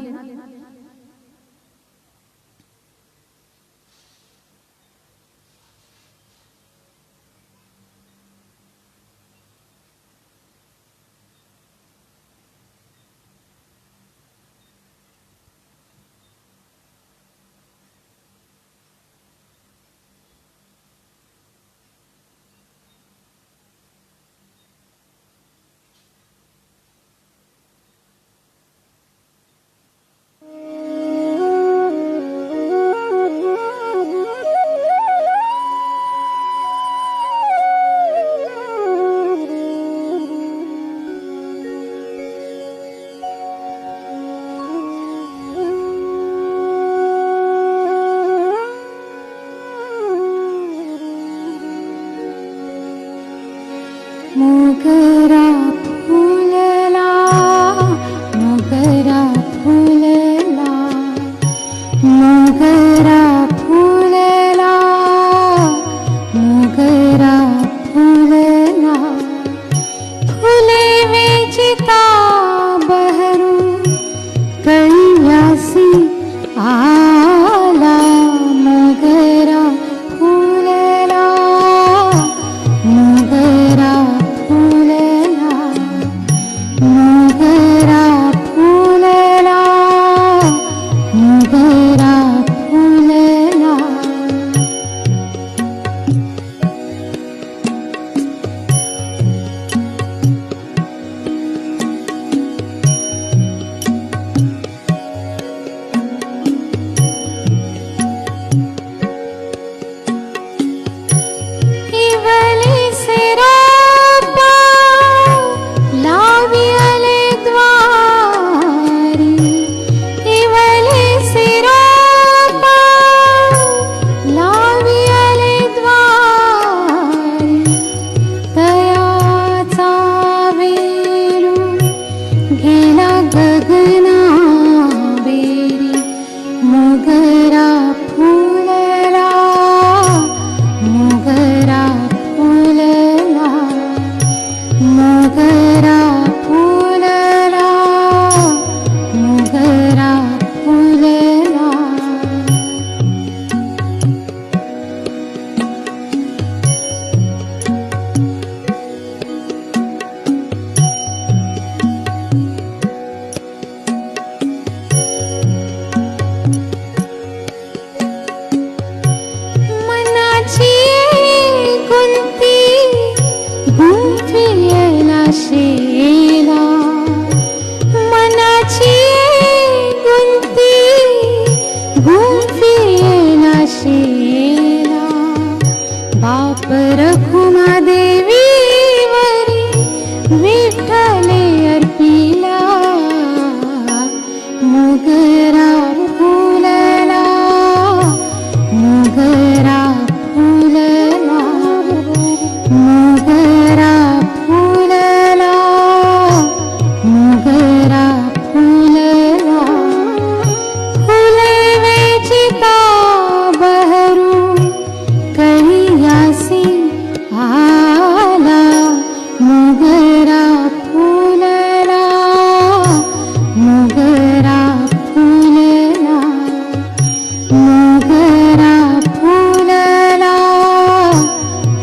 नशेला मनाची गुंती गुंफिये नशेला बाप रखुमा देवी वरी विठ्ठले अर्पिला मोगरा फुलला मोगरा फुलला मोगरा फुलला मोगरा फुलला फुले वेचिता बहरू कळियासी आला मोगरा फुलला मोगरा फुलला मोगरा फुलला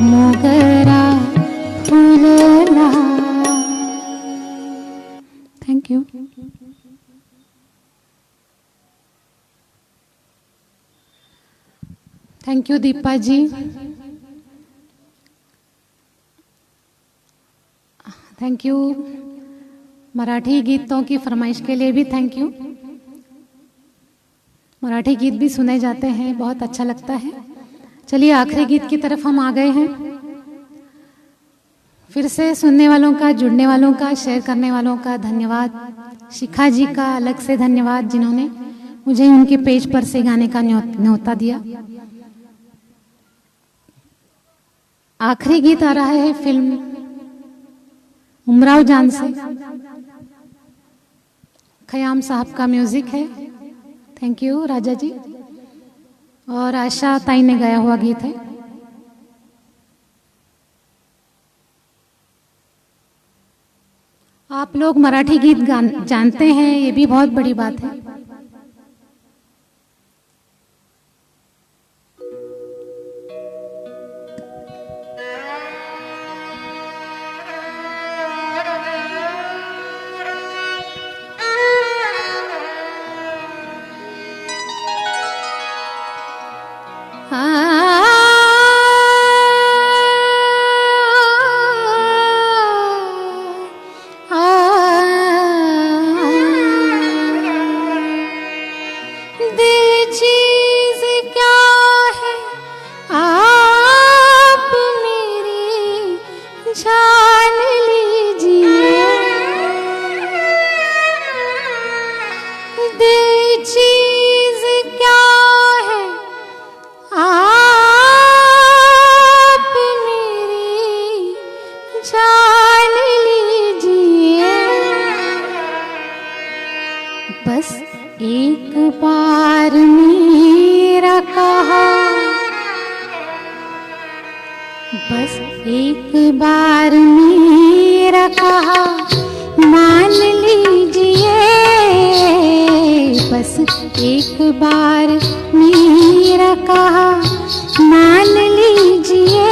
मोगरा फुलला. Thank you. Thank you Deepa ji. Thank you. Marathi गीतों की फरमाइश के लिए भी थैंक यू. मराठी गीत भी सुने जाते हैं, बहुत अच्छा लगता है. चलिए आखिरी गीत की तरफ हम आ गए हैं. फिर से सुनने वालों का, जुड़ने वालों का, शेयर करने वालों का धन्यवाद. शिखा जी का अलग से धन्यवाद जिन्होंने मुझे उनके पेज पर से गाने का न्योता दिया. आखिरी गीत आ रहा है फिल्म उमराव जान से. खयाम साहब का म्यूजिक है. थैंक यू राजा जी. और आशा ताई ने गाया हुआ गीत है. आप लोग मराठी गीत जानते हैं, ये भी बहुत बड़ी बात है. बस एक बार मेरा कहा, बस एक बार मेरा कहा मान लीजिए, बस एक बार मेरा कहा मान लीजिए,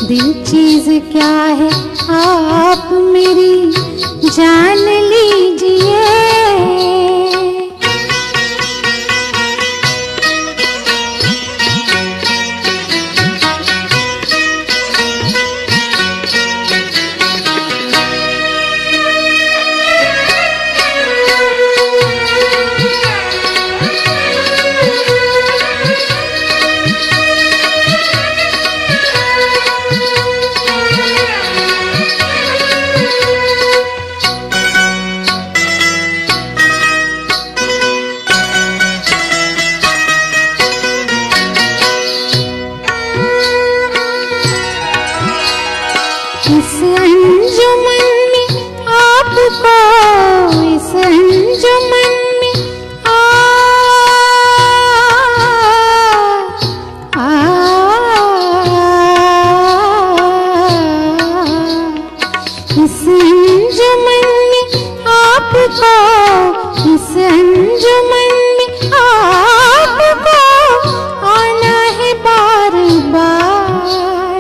दिल चीज क्या है आप मेरी जान लीजिए। इस अंजुमन में आपको, इस अंजुमन में इस अंजुमन में आपको, इस अंजुमन में आपको आना है बार बार,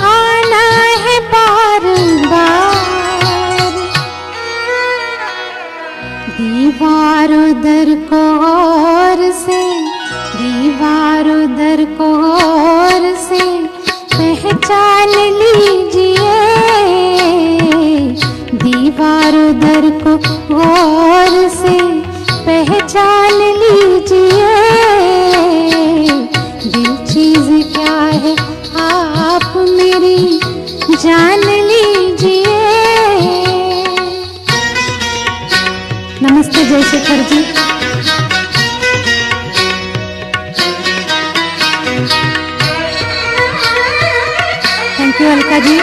आना है बार बार। दीवार उधर को और से, दीवार उधर को और से पहचान लीजिए, गौर से पहचान लीजिए, दिल चीज क्या है आप मेरी जान लीजिए। नमस्ते जयशेखर जी। Thank you Alka ji.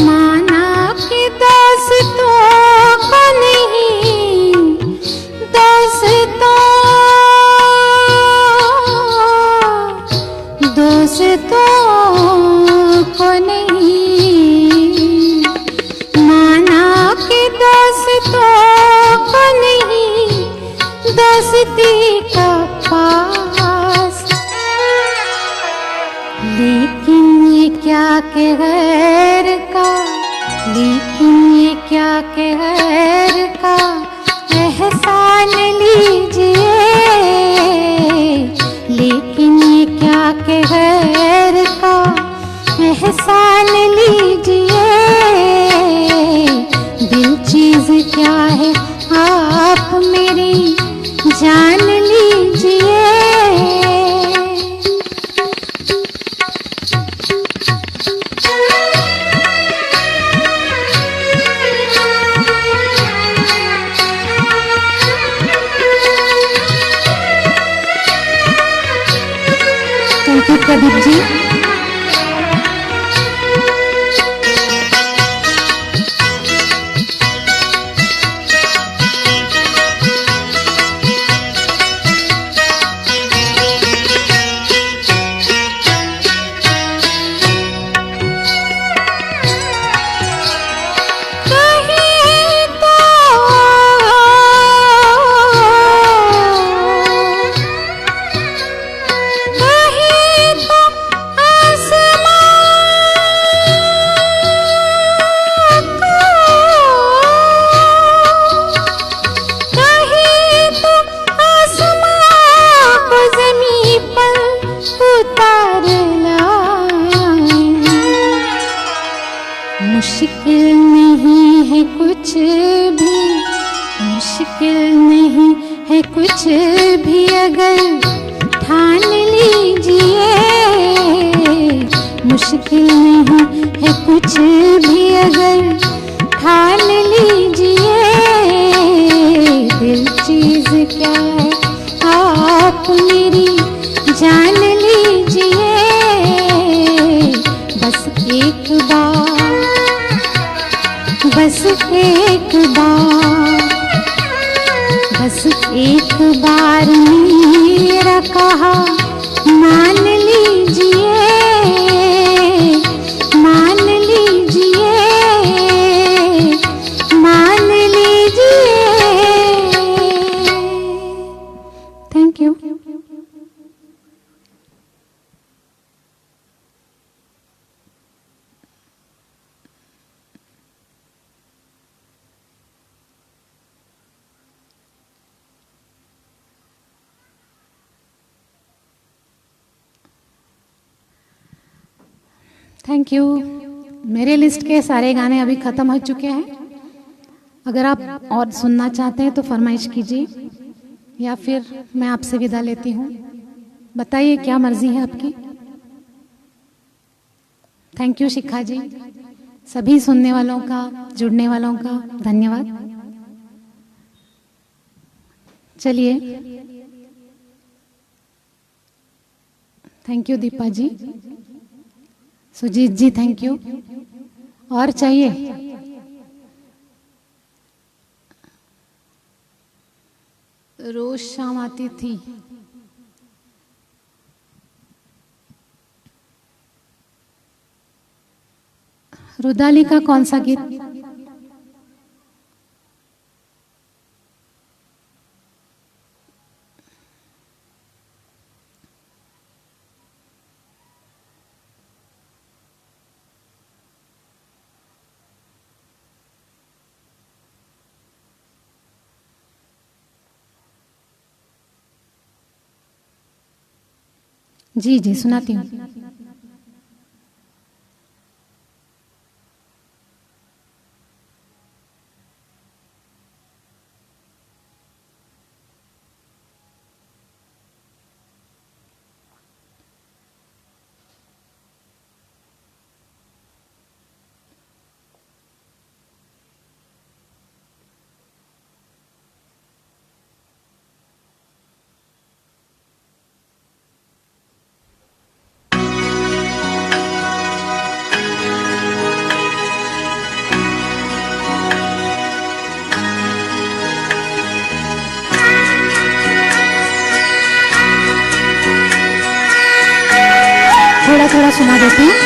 माना कि दोस्तों को नहीं, दोस्तों को नहीं, माना कि दोस्तों को नहीं, दोस्ती का पास। लेकिन ये क्या के गैर का, लेकिन ये क्या के गैर का एहसान लीजिए, लेकिन ये क्या के गैर का एहसान लीजिए। दिल चीज क्या है आप मेरी जान लीजिए। Thank you Pradeep ji. मुश्किल नहीं है कुछ भी, मुश्किल नहीं है कुछ भी अगर ठान लीजिए, मुश्किल नहीं है कुछ भी अगर ठान लीजिए। दिल चीज क्या है आप मेरी जान लीजिए। बस एक बार, बस एक बार, बस एक बार मेरा कहा मान लीजिए, मान लीजिए, मान लीजिए। Thank you. Thank you. मेरे लिस्ट के सारे गाने अभी ख़त्म हो चुके हैं। अगर आप और सुनना चाहते हैं तो फरमाइश कीजिए, या फिर मैं आपसे विदा लेती हूँ। बताइए क्या मर्जी है आपकी। Thank you Shikha ji. सभी सुनने वालों का, जुड़ने वालों का धन्यवाद। चलिए, thank you Deepa ji. Sujeet ji thank you. और चाहिए? रोज शाम आती थी। रुदाली का कौन सा गीत? जी जी सुनाती हूँ। थोड़ा थोड़ा सुना देती हूँ।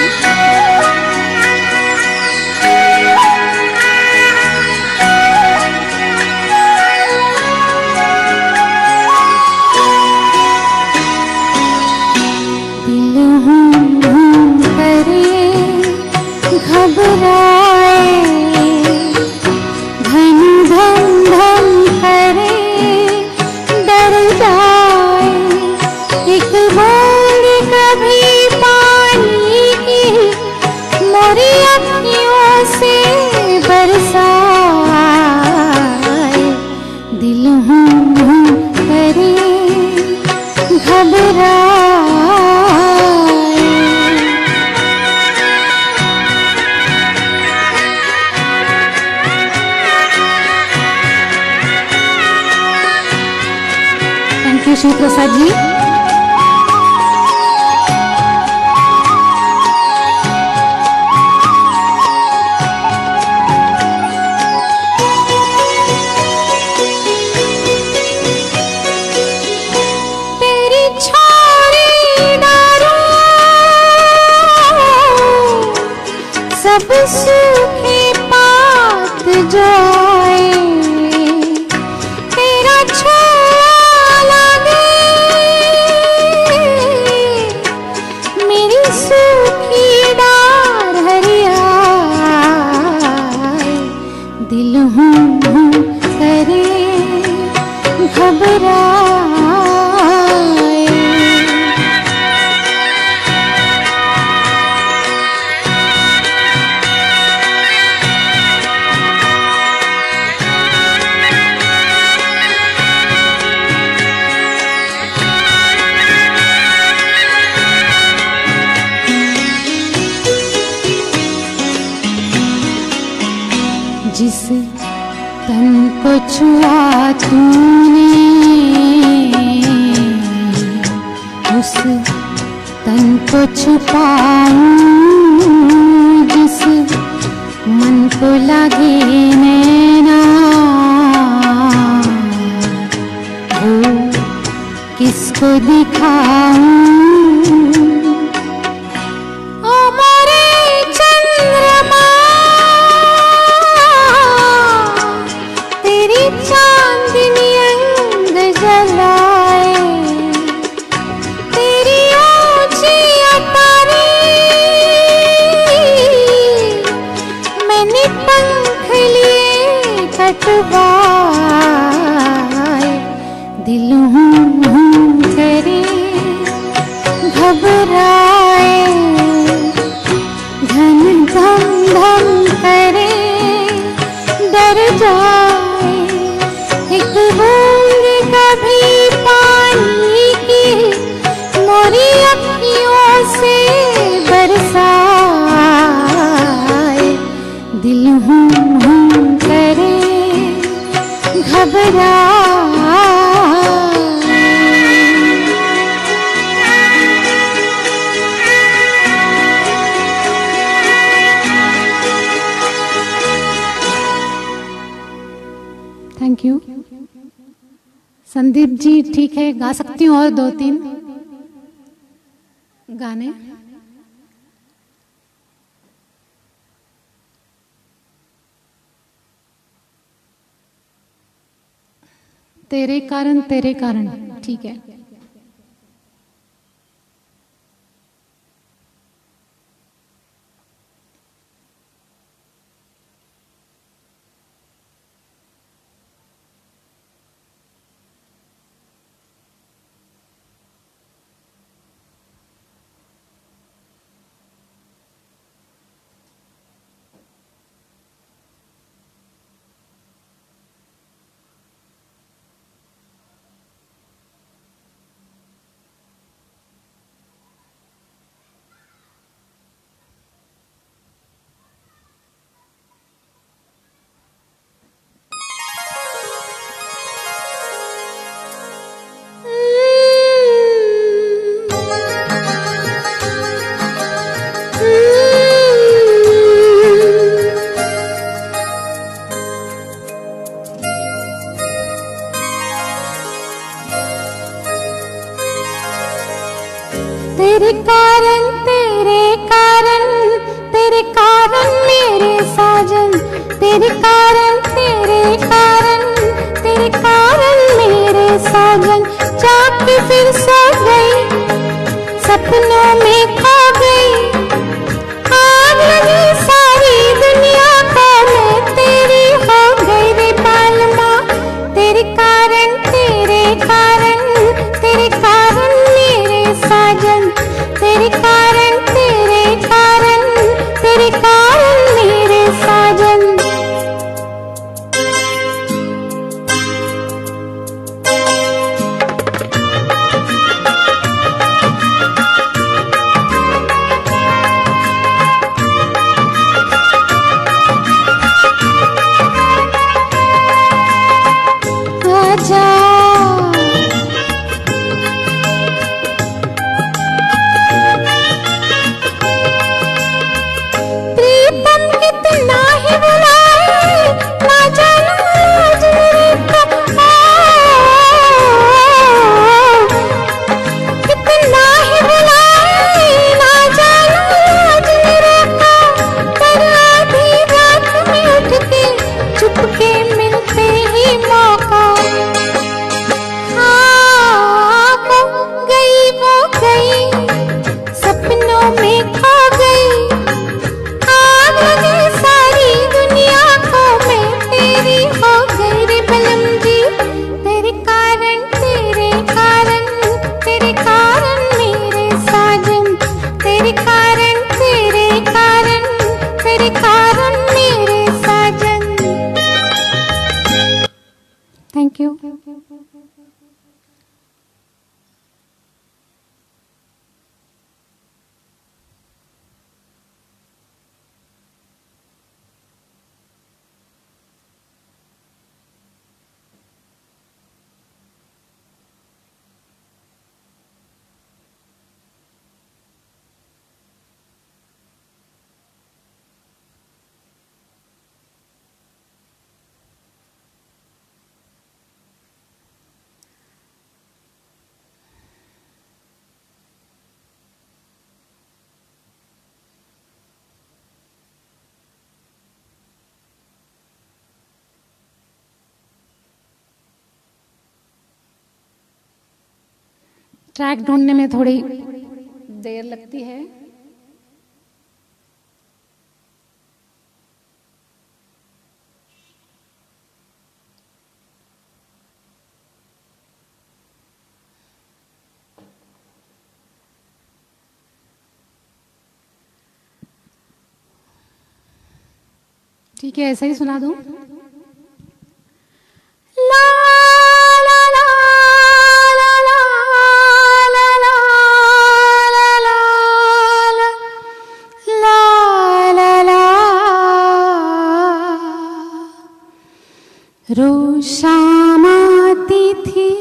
दिल हूँ करे घबराए, धन धन धन करे डर जाए, एक बूंद कभी पानी की मोरी अखियों से बरसाए। दिल हूँ करे घबराए। Thank you Shiv Prasad ji. तेरी छोड़ी दारू सब सूखे पात जाए, तेरा छोड़ा लगे मेरी सूखी डार हरियाए। दिल हूँ करे घबराए। जिस तन को छुआ तूने उस तन को छुपाऊं, जिस मन को लगे नैना वो किसको दिखाऊं। ओ मोरे चंद्रमा तेरी चांदनी अंग जलाए, तेरी ऊंची अटारी मैंने पंख लिए कटवाए। दिल हूँ करे घबराए, धन धम धम करे डर जाए, एक बूंद कभी पानी की मोरी अखियों से बरसाए। दिल हूँ करे घबराए। Thank you. संदीप जी ठीक है, गा सकती हूँ और 2-3 गाने। तेरे कारण ठीक है। कारण मेरे साजन, तेरे कारण मेरे साजन। जाके फिर सो गई, सपनों में खो गई, आग लगी सारी दुनिया को, मैं तेरी हो गई रे बालमा। तेरे कारण मेरे साजन, तेरे कारण मेरे साजन। आजा प्रीतम कितना ही बुलाए, ना जानू आज मेरे कब कितना ही बुलाए, ना जानू आज मेरे कब। पर आधी रात में उठ के चुपके मिलते ही मौका। वो गई सपनों में खो गई, आग लगी सारी दुनिया को, मैं तेरी हो गई रे बलम जी। तेरे कारण मेरे साजन, तेरे कारण मेरे साजन। Thank you. ट्रैक ढूंढने में थोड़ी देर लगती है। ठीक है, ऐसा ही सुना दूं। रोज शाम आती थी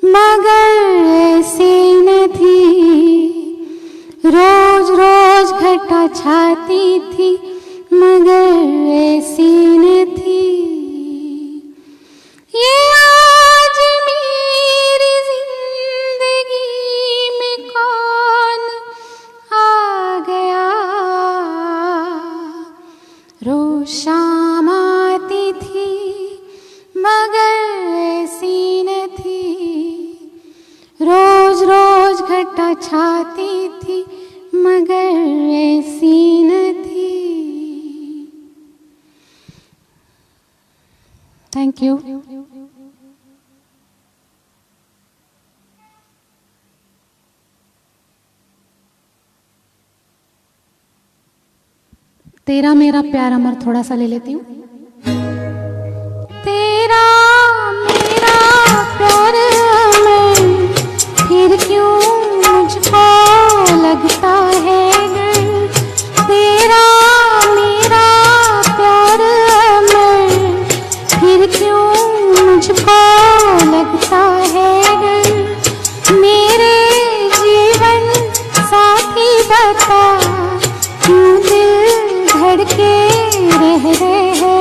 मगर ऐसे न थी, रोज रोज घटा छाती थी मगर ऐसी न थी। ये आज मेरी जिंदगी में कौन आ गया, रोज शाम आती थी मगर ऐसी न थी, रोज रोज घटा छाती थी मगर ऐसी न थी। Thank you. तेरा मेरा प्यार अमर थोड़ा सा ले लेती हूँ। तेरा मेरा प्यार अमर, फिर क्यों मुझको लगता है डर। तेरा मेरा प्यार अमर, फिर क्यों मुझको लगता है डर। मेरे जीवन साथी बता, क्यों दिल धड़के रह रहे हैं।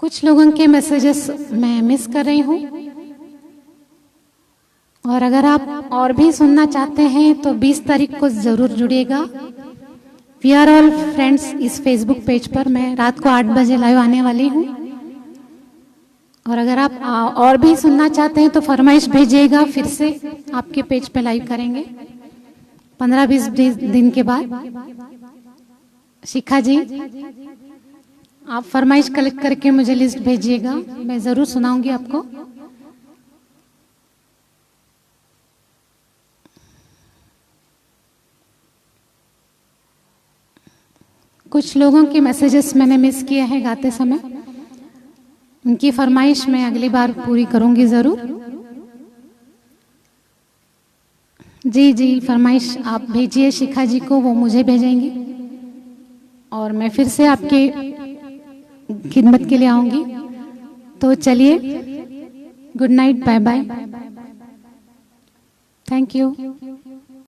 कुछ लोगों के मैसेजेस मैं मिस कर रही हूँ, और अगर आप और भी सुनना चाहते हैं तो 20 तारीख को जरूर जुड़िएगा। वी आर ऑल फ्रेंड्स इस फेसबुक पेज पर मैं रात को 8 बजे लाइव आने वाली हूँ। और अगर आप और भी सुनना चाहते हैं तो फरमाइश भेजिएगा, फिर से आपके पेज पे लाइव करेंगे 15-20 दिन के बाद। शिखा जी, आप फरमाइश कलेक्ट करके मुझे लिस्ट भेजिएगा, मैं जरूर सुनाऊंगी आपको। कुछ लोगों के मैसेजेस मैंने मिस किए हैं गाते समय, उनकी फरमाइश मैं अगली बार पूरी करूंगी जरूर। जी जी, फरमाइश आप भेजिए शिखा जी को, वो मुझे भेजेंगी और मैं फिर से आपके खिदमत के लिए आऊंगी। तो चलिए, good night, bye bye, thank you.